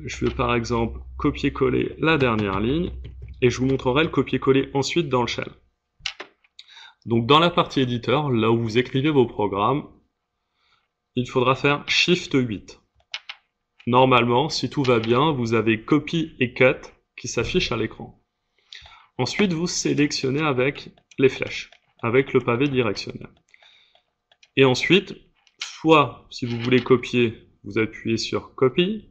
Je vais par exemple copier-coller la dernière ligne, et je vous montrerai le copier-coller ensuite dans le shell. Donc dans la partie éditeur, là où vous écrivez vos programmes, il faudra faire Shift 8. Normalement, si tout va bien, vous avez Copy et Cut qui s'affichent à l'écran. Ensuite, vous sélectionnez avec les flèches, avec le pavé directionnel. Et ensuite, soit si vous voulez copier, vous appuyez sur Copy.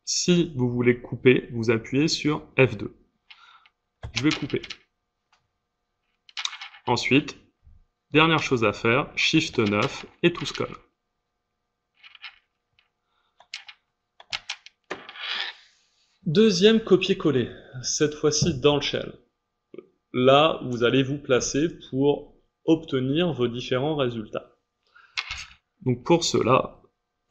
Si vous voulez couper, vous appuyez sur F2. Je vais couper. Ensuite, dernière chose à faire, Shift 9 et tout se colle. Deuxième copier-coller, cette fois-ci dans le shell. Là, vous allez vous placer pour obtenir vos différents résultats. Donc pour cela,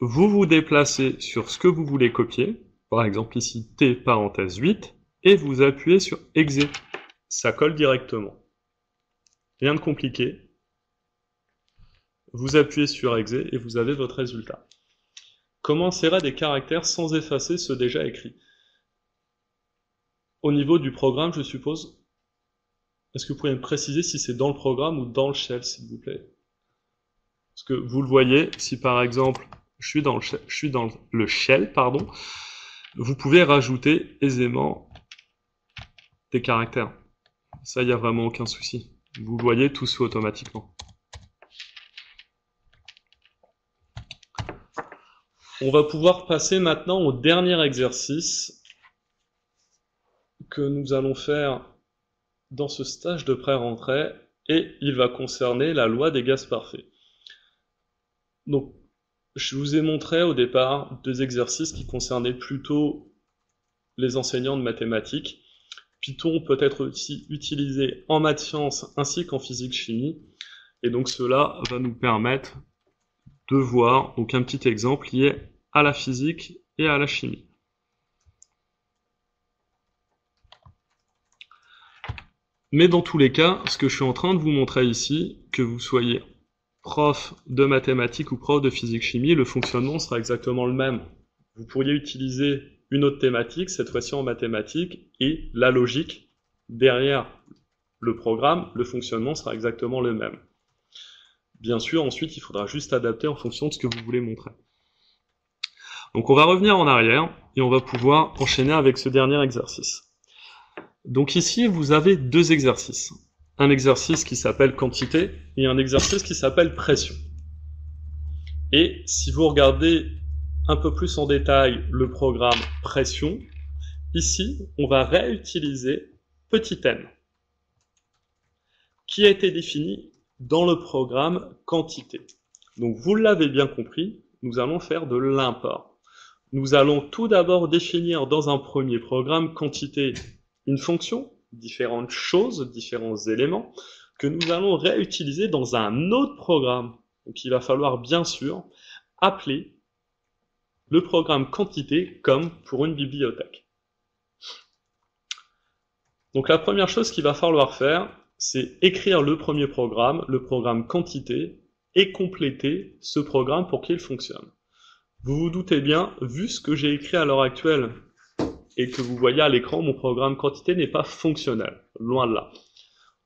vous vous déplacez sur ce que vous voulez copier, par exemple ici T parenthèse 8, et vous appuyez sur Exé. Ça colle directement. Rien de compliqué. Vous appuyez sur Exé et vous avez votre résultat. Comment insérer des caractères sans effacer ceux déjà écrits? Au niveau du programme, je suppose. Est-ce que vous pouvez me préciser si c'est dans le programme ou dans le shell, s'il vous plaît? Parce que vous le voyez, si par exemple, je suis dans le shell, pardon, vous pouvez rajouter aisément des caractères. Ça, il n'y a vraiment aucun souci. Vous le voyez, tout se fait automatiquement. On va pouvoir passer maintenant au dernier exercice que nous allons faire dans ce stage de pré-rentrée, et il va concerner la loi des gaz parfaits. Donc, je vous ai montré au départ 2 exercices qui concernaient plutôt les enseignants de mathématiques. Python peut être aussi utilisé en maths sciences ainsi qu'en physique-chimie, et donc cela va nous permettre de voir donc un petit exemple lié à la physique et à la chimie. Mais dans tous les cas, ce que je suis en train de vous montrer ici, que vous soyez prof de mathématiques ou prof de physique-chimie, le fonctionnement sera exactement le même. Vous pourriez utiliser une autre thématique, cette fois-ci en mathématiques, et la logique derrière le programme, le fonctionnement sera exactement le même. Bien sûr, ensuite, il faudra juste adapter en fonction de ce que vous voulez montrer. Donc on va revenir en arrière, et on va pouvoir enchaîner avec ce dernier exercice. Donc ici, vous avez 2 exercices. Un exercice qui s'appelle quantité et un exercice qui s'appelle pression. Et si vous regardez un peu plus en détail le programme pression, ici, on va réutiliser petit n, qui a été défini dans le programme quantité. Donc vous l'avez bien compris, nous allons faire de l'import. Nous allons tout d'abord définir dans un premier programme quantité une fonction, différentes choses, différents éléments, que nous allons réutiliser dans un autre programme. Donc il va falloir bien sûr appeler le programme quantité comme pour une bibliothèque. Donc la première chose qu'il va falloir faire, c'est écrire le premier programme, le programme quantité, et compléter ce programme pour qu'il fonctionne. Vous vous doutez bien, vu ce que j'ai écrit à l'heure actuelle, et que vous voyez à l'écran, mon programme quantité n'est pas fonctionnel, loin de là.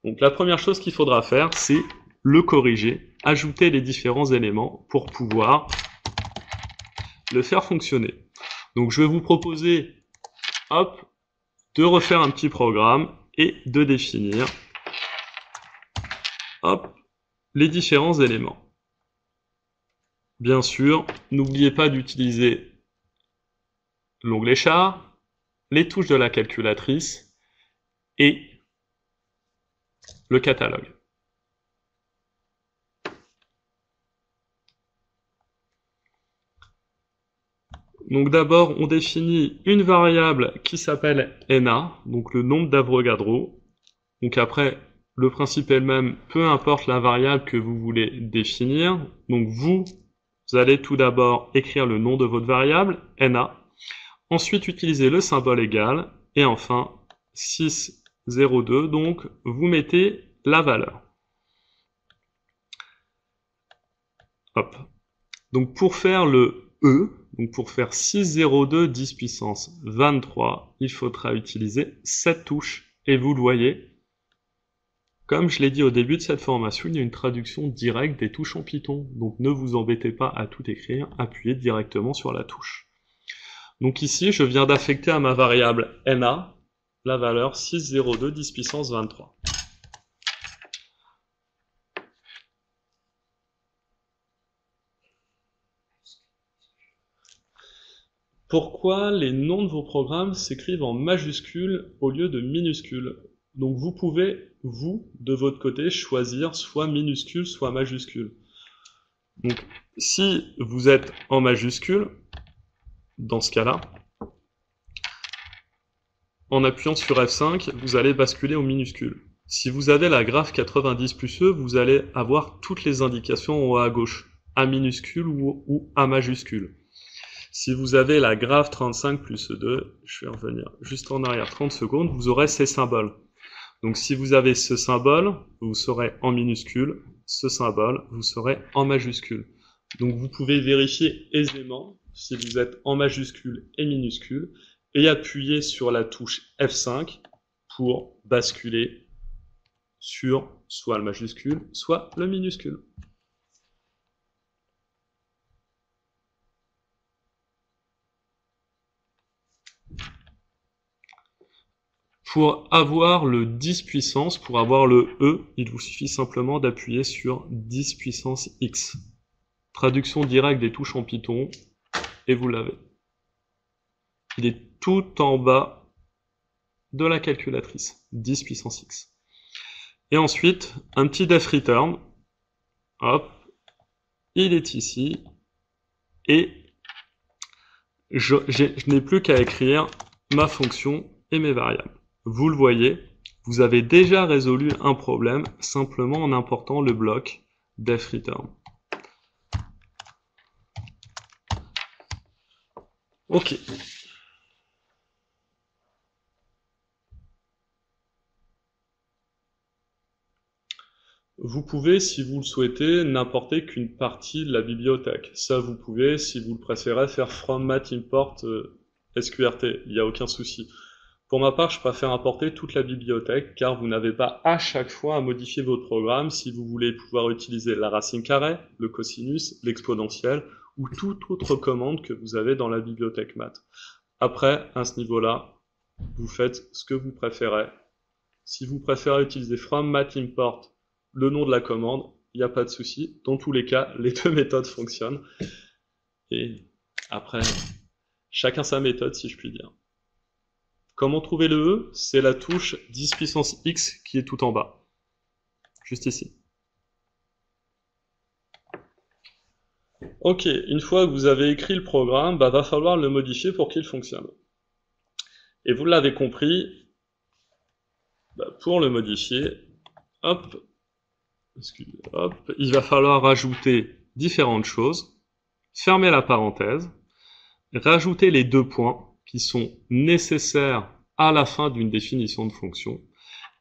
Donc la première chose qu'il faudra faire, c'est le corriger, ajouter les différents éléments pour pouvoir le faire fonctionner. Donc je vais vous proposer, hop, de refaire un petit programme et de définir, hop, les différents éléments. Bien sûr, n'oubliez pas d'utiliser l'onglet char, les touches de la calculatrice et le catalogue. Donc d'abord, on définit une variable qui s'appelle NA, donc le nombre d'Avogadro. Donc après, le principe est le même, peu importe la variable que vous voulez définir. Donc vous allez tout d'abord écrire le nom de votre variable, NA. Ensuite, utilisez le symbole égal. Et enfin, 602, donc vous mettez la valeur. Hop. Donc pour faire le E, donc pour faire 602 10 puissance 23, il faudra utiliser cette touche. Et vous le voyez, Comme je l'ai dit au début de cette formation, il y a une traduction directe des touches en Python. Donc ne vous embêtez pas à tout écrire, appuyez directement sur la touche. Donc ici, je viens d'affecter à ma variable NA la valeur 602 10 puissance 23. Pourquoi les noms de vos programmes s'écrivent en majuscules au lieu de minuscules? Donc vous pouvez, vous, de votre côté, choisir soit minuscule, soit majuscule. Donc si vous êtes en majuscule, dans ce cas-là, en appuyant sur F5, vous allez basculer au minuscule. Si vous avez la graphe 90 plus E, vous allez avoir toutes les indications en haut à gauche, A minuscule ou A majuscule. Si vous avez la graphe 35 plus E2, je vais revenir juste en arrière 30 secondes, vous aurez ces symboles. Donc si vous avez ce symbole, vous serez en minuscule, ce symbole, vous serez en majuscule. Donc vous pouvez vérifier aisément si vous êtes en majuscule et minuscule, et appuyer sur la touche F5 pour basculer sur soit le majuscule, soit le minuscule. Pour avoir le 10 puissance, pour avoir le E, il vous suffit simplement d'appuyer sur 10 puissance X. Traduction directe des touches en Python, et vous l'avez. Il est tout en bas de la calculatrice, 10 puissance X. Et ensuite, un petit def return, hop, il est ici, et je n'ai plus qu'à écrire ma fonction et mes variables. Vous le voyez, vous avez déjà résolu un problème simplement en important le bloc def return. Ok. Vous pouvez, si vous le souhaitez, n'importer qu'une partie de la bibliothèque. Ça, vous pouvez, si vous le préférez, faire from math import sqrt, il n'y a aucun souci. Pour ma part, je préfère importer toute la bibliothèque, car vous n'avez pas à chaque fois à modifier votre programme si vous voulez pouvoir utiliser la racine carrée, le cosinus, l'exponentielle, ou toute autre commande que vous avez dans la bibliothèque math. Après, à ce niveau-là, vous faites ce que vous préférez. Si vous préférez utiliser from math import le nom de la commande, il n'y a pas de souci. Dans tous les cas, les deux méthodes fonctionnent. Et après, chacun sa méthode, si je puis dire. Comment trouver le E? C'est la touche 10 puissance X qui est tout en bas. Juste ici. Ok, une fois que vous avez écrit le programme, va falloir le modifier pour qu'il fonctionne. Et vous l'avez compris, pour le modifier, hop, il va falloir rajouter différentes choses, fermer la parenthèse, rajouter les deux points qui sont nécessaires à la fin d'une définition de fonction,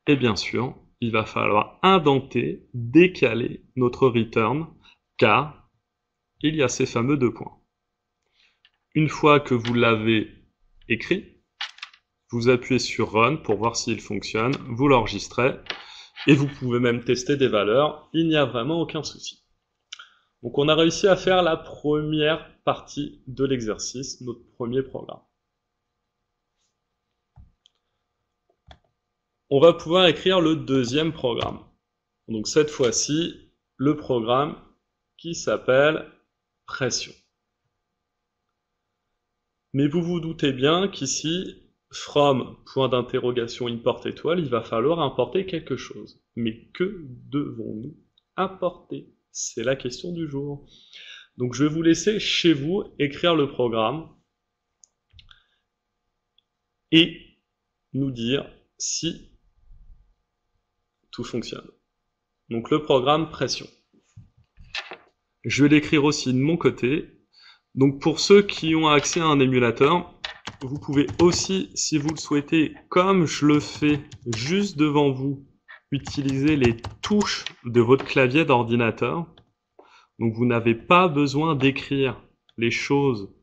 et bien sûr, il va falloir indenter, décaler notre return, car il y a ces fameux deux points. Une fois que vous l'avez écrit, vous appuyez sur Run pour voir s'il fonctionne, vous l'enregistrez, et vous pouvez même tester des valeurs, il n'y a vraiment aucun souci. Donc on a réussi à faire la première partie de l'exercice, notre premier programme. On va pouvoir écrire le deuxième programme. Donc cette fois-ci, le programme qui s'appelle pression. Mais vous vous doutez bien qu'ici, from point d'interrogation import étoile, il va falloir importer quelque chose. Mais que devons-nous importer? C'est la question du jour. Donc je vais vous laisser chez vous écrire le programme et nous dire si tout fonctionne. Donc le programme pression. Je vais l'écrire aussi de mon côté. Donc pour ceux qui ont accès à un émulateur, vous pouvez aussi, si vous le souhaitez, comme je le fais juste devant vous, utiliser les touches de votre clavier d'ordinateur. Donc vous n'avez pas besoin d'écrire les choses,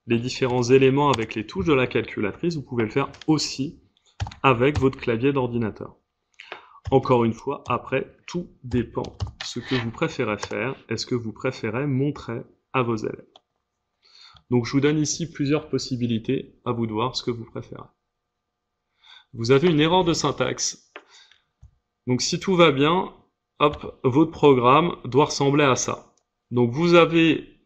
les différents éléments avec les touches de la calculatrice, vous pouvez le faire aussi avec votre clavier d'ordinateur. Encore une fois, après, tout dépend ce que vous préférez faire. Est-ce que vous préférez montrer à vos élèves? Donc je vous donne ici plusieurs possibilités, à vous de voir ce que vous préférez. Vous avez une erreur de syntaxe. Donc si tout va bien, hop, votre programme doit ressembler à ça. Donc vous avez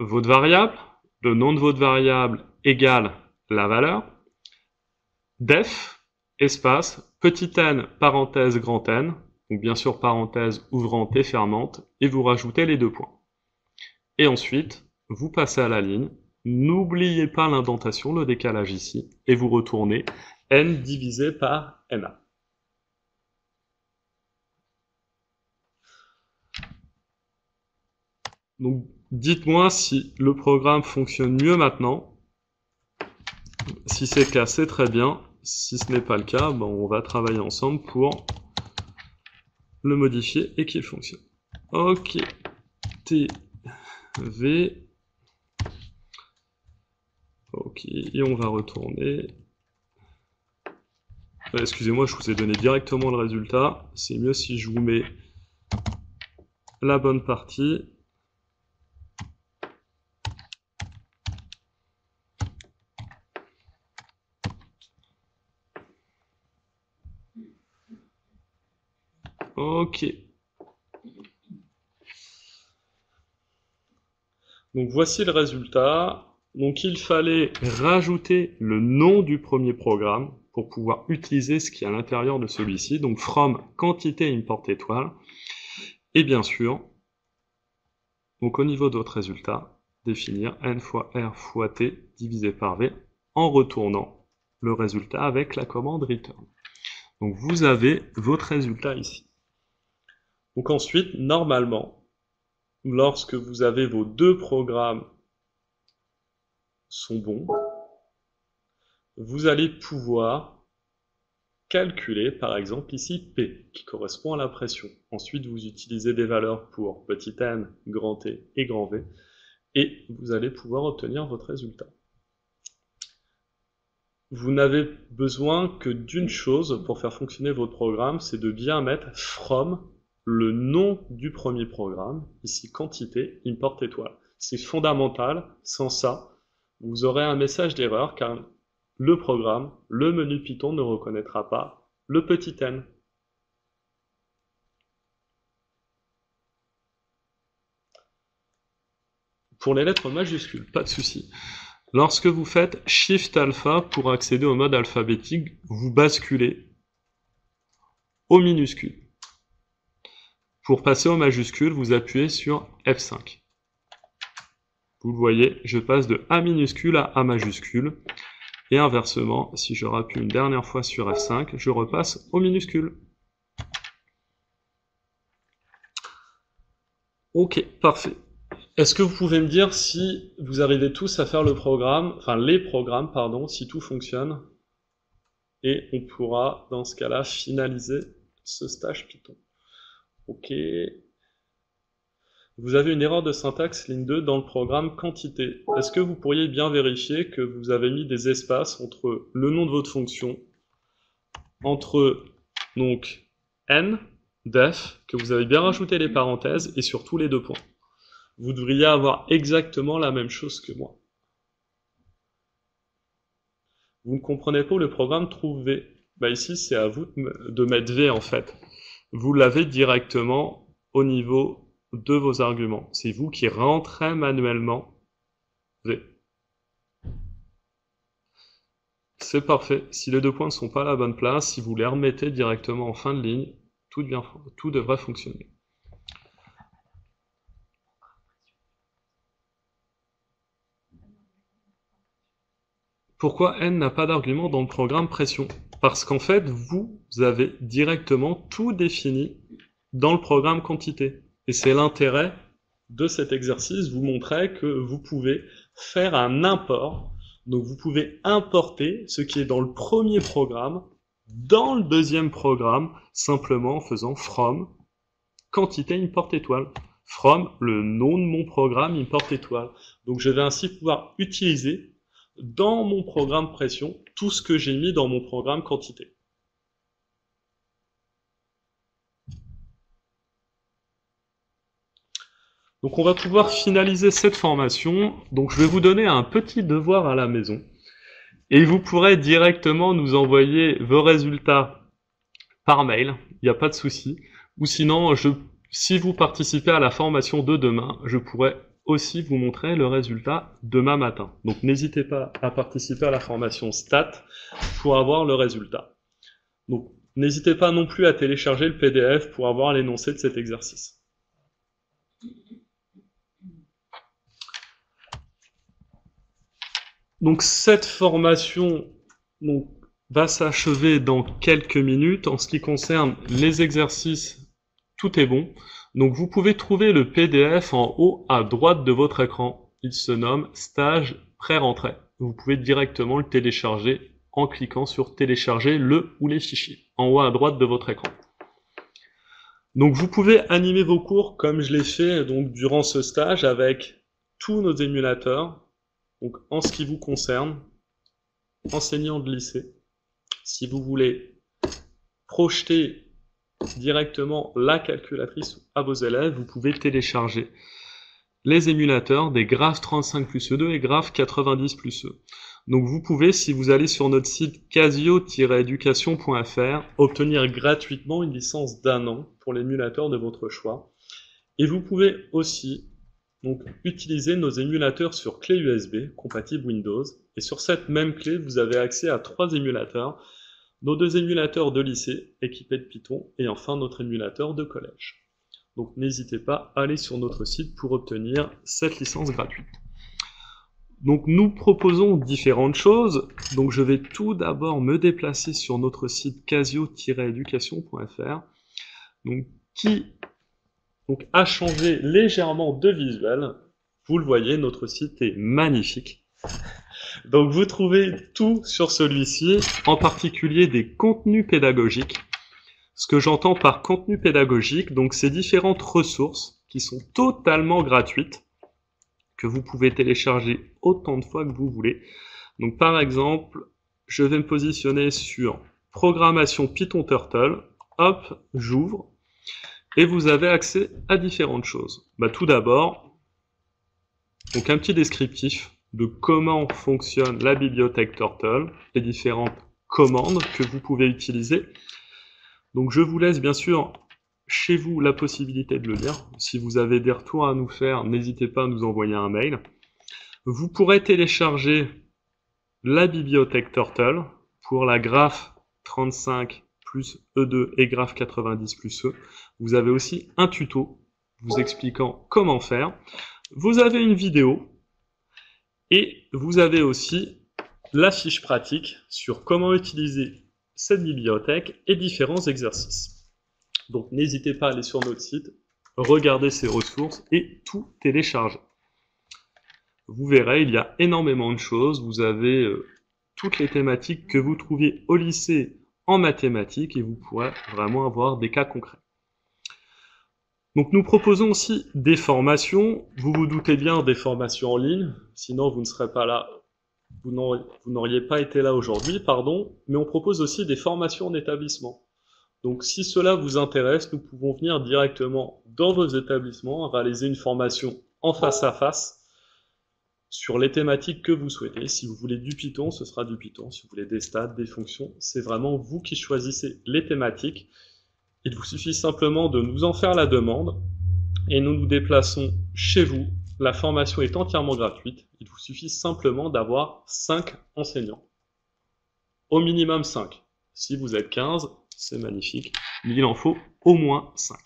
votre variable, le nom de votre variable égale la valeur, def, espace, petit n, parenthèse, grand N, donc bien sûr parenthèse ouvrante et fermante, et vous rajoutez les 2 points. Et ensuite, vous passez à la ligne, n'oubliez pas l'indentation, le décalage ici, et vous retournez n divisé par na. Donc dites-moi si le programme fonctionne mieux maintenant. Si c'est le cas, c'est très bien. Si ce n'est pas le cas, ben, on va travailler ensemble pour le modifier et qu'il fonctionne. Ok, TV. Ok, et on va retourner. Excusez-moi, je vous ai donné directement le résultat. C'est mieux si je vous mets la bonne partie. Ok. Donc voici le résultat. Donc il fallait rajouter le nom du premier programme pour pouvoir utiliser ce qui est à l'intérieur de celui-ci. Donc from quantité import étoile. Et bien sûr, donc au niveau de votre résultat, définir n fois r fois t divisé par v en retournant le résultat avec la commande return. Donc vous avez votre résultat ici. Donc ensuite, normalement, lorsque vous avez vos 2 programmes sont bons, vous allez pouvoir calculer, par exemple ici, P, qui correspond à la pression. Ensuite, vous utilisez des valeurs pour petit n, grand T et grand V, et vous allez pouvoir obtenir votre résultat. Vous n'avez besoin que d'une chose pour faire fonctionner votre programme, c'est de bien mettre from, le nom du premier programme, ici quantité, import étoile. C'est fondamental, sans ça, vous aurez un message d'erreur car le programme, le menu Python ne reconnaîtra pas le petit n. Pour les lettres majuscules, pas de souci. Lorsque vous faites Shift Alpha pour accéder au mode alphabétique, vous basculez au minuscule. Pour passer au majuscule, vous appuyez sur F5. Vous le voyez, je passe de A minuscule à A majuscule. Et inversement, si je rappuie une dernière fois sur F5, je repasse au minuscule. Ok, parfait. Est-ce que vous pouvez me dire si vous arrivez tous à faire le programme, enfin les programmes, pardon, si tout fonctionne? Et on pourra, dans ce cas-là, finaliser ce stage Python. Ok. Vous avez une erreur de syntaxe ligne 2 dans le programme quantité. Est-ce que vous pourriez bien vérifier que vous avez mis des espaces entre le nom de votre fonction, entre donc n, def, que vous avez bien rajouté les parenthèses et surtout les 2 points. Vous devriez avoir exactement la même chose que moi. Vous ne comprenez pas où le programme trouve V. Bah ici, c'est à vous de mettre V en fait. Vous l'avez directement au niveau de vos arguments. C'est vous qui rentrez manuellement V. C'est parfait. Si les 2 points ne sont pas à la bonne place, si vous les remettez directement en fin de ligne, tout devrait fonctionner. Pourquoi n n'a pas d'argument dans le programme pression? Parce qu'en fait, vous avez directement tout défini dans le programme quantité. Et c'est l'intérêt de cet exercice, vous montrer que vous pouvez faire un import. Donc vous pouvez importer ce qui est dans le premier programme dans le deuxième programme, simplement en faisant from quantité import étoile. From le nom de mon programme import étoile. Donc je vais ainsi pouvoir utiliser dans mon programme pression tout ce que j'ai mis dans mon programme quantité. Donc on va pouvoir finaliser cette formation. Donc je vais vous donner un petit devoir à la maison. Et vous pourrez directement nous envoyer vos résultats par mail, il n'y a pas de souci. Ou sinon, si vous participez à la formation de demain, je pourrais aussi vous montrer le résultat demain matin. Donc n'hésitez pas à participer à la formation STAT pour avoir le résultat. Donc n'hésitez pas non plus à télécharger le PDF pour avoir l'énoncé de cet exercice. Donc cette formation va s'achever dans quelques minutes. En ce qui concerne les exercices, tout est bon. Donc vous pouvez trouver le PDF en haut à droite de votre écran. Il se nomme Stage pré-rentrée. Vous pouvez directement le télécharger en cliquant sur Télécharger le ou les fichiers, en haut à droite de votre écran. Donc vous pouvez animer vos cours comme je l'ai fait donc durant ce stage avec tous nos émulateurs. Donc en ce qui vous concerne, enseignants de lycée, si vous voulez projeter directement la calculatrice à vos élèves, vous pouvez télécharger les émulateurs des Graph 35 plus E2 et Graph 90 plus E. Donc vous pouvez, si vous allez sur notre site casio-education.fr, obtenir gratuitement une licence d'1 an pour l'émulateur de votre choix. Et vous pouvez aussi utiliser nos émulateurs sur clé USB, compatible Windows. Et sur cette même clé, vous avez accès à 3 émulateurs, nos 2 émulateurs de lycée équipés de Python, et enfin notre émulateur de collège. Donc n'hésitez pas à aller sur notre site pour obtenir cette licence gratuite. Donc nous proposons différentes choses. Donc je vais tout d'abord me déplacer sur notre site casio-education.fr, qui a changé légèrement de visuel. Vous le voyez, notre site est magnifique. Donc vous trouvez tout sur celui-ci, en particulier des contenus pédagogiques. Ce que j'entends par contenu pédagogique, donc c'est différentes ressources qui sont totalement gratuites, que vous pouvez télécharger autant de fois que vous voulez. Donc par exemple, je vais me positionner sur programmation Python Turtle, hop, j'ouvre, et vous avez accès à différentes choses. Tout d'abord, un petit descriptif de comment fonctionne la bibliothèque Turtle, les différentes commandes que vous pouvez utiliser. Donc je vous laisse bien sûr chez vous la possibilité de le lire. Si vous avez des retours à nous faire, n'hésitez pas à nous envoyer un mail. Vous pourrez télécharger la bibliothèque Turtle pour la Graph 35 plus E2 et Graph 90 plus E. Vous avez aussi un tuto vous expliquant comment faire. Vous avez une vidéo et vous avez aussi la fiche pratique sur comment utiliser cette bibliothèque et différents exercices. Donc n'hésitez pas à aller sur notre site, regarder ces ressources et tout télécharger. Vous verrez, il y a énormément de choses. Vous avez toutes les thématiques que vous trouviez au lycée en mathématiques et vous pourrez vraiment avoir des cas concrets. Donc nous proposons aussi des formations. Vous vous doutez bien des formations en ligne, sinon vous ne serez pas là, vous n'auriez pas été là aujourd'hui, pardon. Mais on propose aussi des formations en établissement. Donc si cela vous intéresse, nous pouvons venir directement dans vos établissements, réaliser une formation en face à face sur les thématiques que vous souhaitez. Si vous voulez du Python, ce sera du Python. Si vous voulez des stats, des fonctions, c'est vraiment vous qui choisissez les thématiques. Il vous suffit simplement de nous en faire la demande et nous nous déplaçons chez vous. La formation est entièrement gratuite. Il vous suffit simplement d'avoir 5 enseignants. Au minimum 5. Si vous êtes 15, c'est magnifique, mais il en faut au moins 5.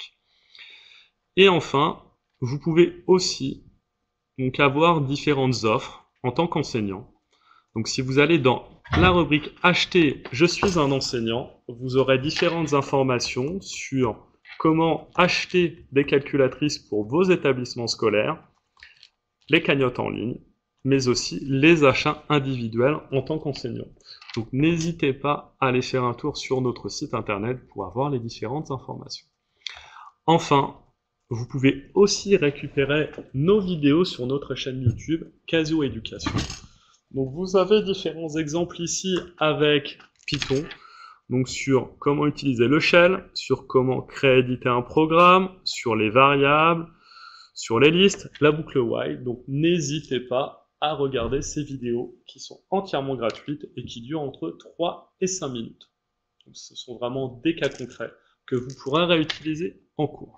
Et enfin, vous pouvez aussi avoir différentes offres en tant qu'enseignant. Donc si vous allez dans la rubrique Acheter, je suis un enseignant, vous aurez différentes informations sur comment acheter des calculatrices pour vos établissements scolaires, les cagnottes en ligne, mais aussi les achats individuels en tant qu'enseignant. Donc n'hésitez pas à aller faire un tour sur notre site internet pour avoir les différentes informations. Enfin, vous pouvez aussi récupérer nos vidéos sur notre chaîne YouTube Casio Éducation. Donc vous avez différents exemples ici avec Python, donc sur comment utiliser le shell, sur comment créer et éditer un programme, sur les variables, sur les listes, la boucle while. Donc n'hésitez pas à regarder ces vidéos qui sont entièrement gratuites et qui durent entre 3 et 5 minutes. Donc, ce sont vraiment des cas concrets que vous pourrez réutiliser en cours.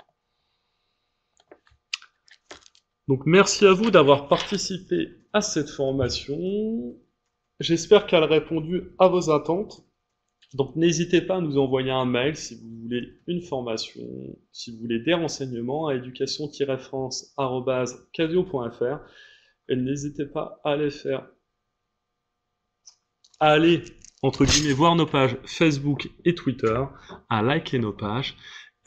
Donc merci à vous d'avoir participé à cette formation. J'espère qu'elle a répondu à vos attentes. Donc n'hésitez pas à nous envoyer un mail si vous voulez une formation, si vous voulez des renseignements à education-france@casio.fr et n'hésitez pas à aller entre guillemets voir nos pages Facebook et Twitter, à liker nos pages.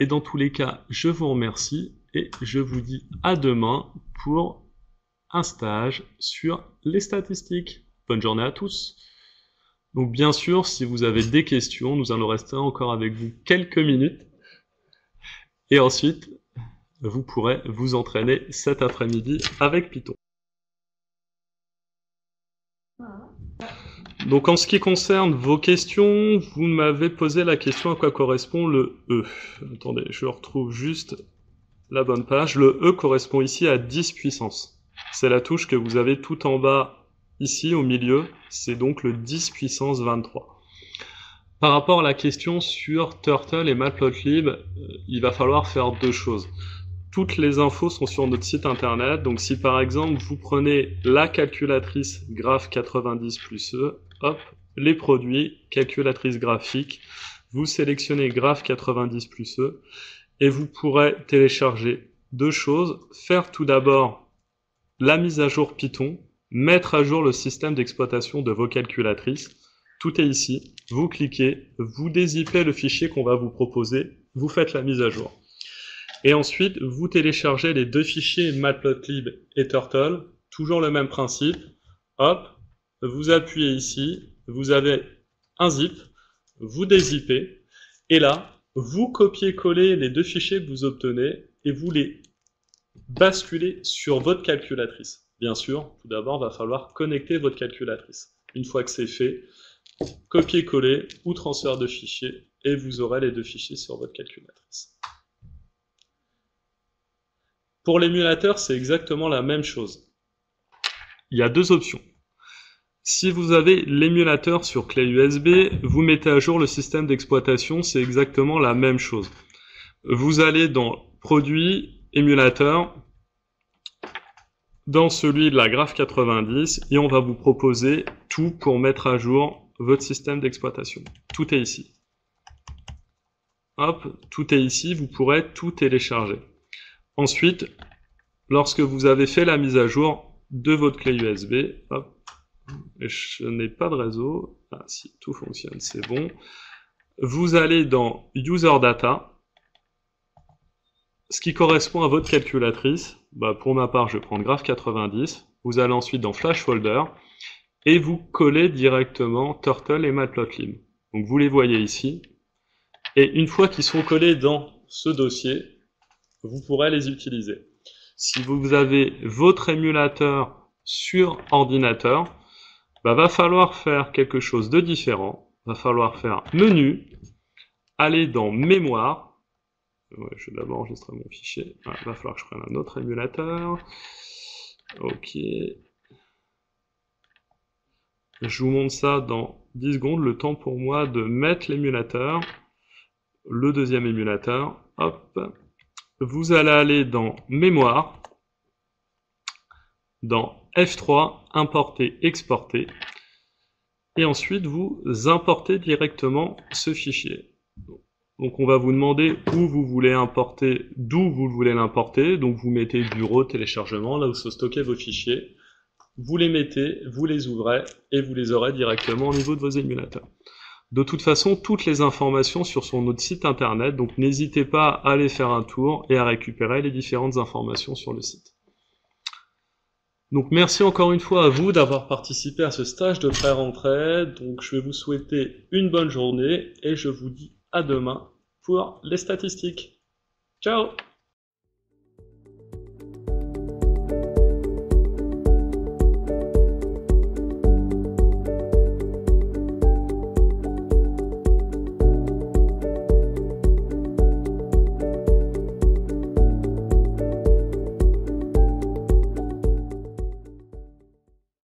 Et dans tous les cas, je vous remercie et je vous dis à demain pour un stage sur les statistiques. Bonne journée à tous. Donc bien sûr, si vous avez des questions, nous allons rester encore avec vous quelques minutes. Et ensuite, vous pourrez vous entraîner cet après-midi avec Python. Donc en ce qui concerne vos questions, vous m'avez posé la question à quoi correspond le E. Attendez, je retrouve juste la bonne page. Le E correspond ici à 10 puissance. C'est la touche que vous avez tout en bas ici au milieu, c'est donc le 10 puissance 23. Par rapport à la question sur Turtle et Matplotlib, il va falloir faire deux choses. Toutes les infos sont sur notre site internet, donc si par exemple vous prenez la calculatrice graph 90 plus E, hop, les produits, calculatrice graphique, vous sélectionnez graph 90 plus E, et vous pourrez télécharger deux choses. Faire tout d'abord la mise à jour Python, mettre à jour le système d'exploitation de vos calculatrices. Tout est ici. Vous cliquez, vous dézippez le fichier qu'on va vous proposer, vous faites la mise à jour. Et ensuite, vous téléchargez les deux fichiers Matplotlib et Turtle, toujours le même principe. Hop, vous appuyez ici, vous avez un zip, vous dézippez, et là, vous copiez-collez les deux fichiers que vous obtenez et vous les basculez sur votre calculatrice. Bien sûr, tout d'abord, il va falloir connecter votre calculatrice. Une fois que c'est fait, copier-coller ou transfert de fichiers, et vous aurez les deux fichiers sur votre calculatrice. Pour l'émulateur, c'est exactement la même chose. Il y a deux options. Si vous avez l'émulateur sur clé USB, vous mettez à jour le système d'exploitation, c'est exactement la même chose. Vous allez dans Produits, Émulateur, dans celui de la graph 90, et on va vous proposer tout pour mettre à jour votre système d'exploitation. Tout est ici. Hop, tout est ici, vous pourrez tout télécharger. Ensuite, lorsque vous avez fait la mise à jour de votre clé USB, hop, je n'ai pas de réseau, ah si, tout fonctionne, c'est bon. Vous allez dans User Data, ce qui correspond à votre calculatrice. Pour ma part, je vais prendre graph 90. Vous allez ensuite dans Flash Folder et vous collez directement Turtle et Matplotlib. Donc vous les voyez ici. Et une fois qu'ils sont collés dans ce dossier, vous pourrez les utiliser. Si vous avez votre émulateur sur ordinateur, va falloir faire quelque chose de différent. Va falloir faire Menu, aller dans Mémoire. Ouais, je vais d'abord enregistrer mon fichier. Il va falloir que je prenne un autre émulateur. Ok. Je vous montre ça dans 10 secondes. Le temps pour moi de mettre l'émulateur. Le deuxième émulateur. Hop. Vous allez aller dans Mémoire. Dans F3, Importer, Exporter. Et ensuite, vous importez directement ce fichier. Donc on va vous demander où vous voulez importer, d'où vous voulez l'importer. Donc vous mettez bureau, téléchargement, là où se stocker vos fichiers. Vous les mettez, vous les ouvrez et vous les aurez directement au niveau de vos émulateurs. De toute façon, toutes les informations sur notre site internet, donc n'hésitez pas à aller faire un tour et à récupérer les différentes informations sur le site. Donc merci encore une fois à vous d'avoir participé à ce stage de pré-rentrée. Donc je vais vous souhaiter une bonne journée et je vous dis à demain pour les statistiques. Ciao!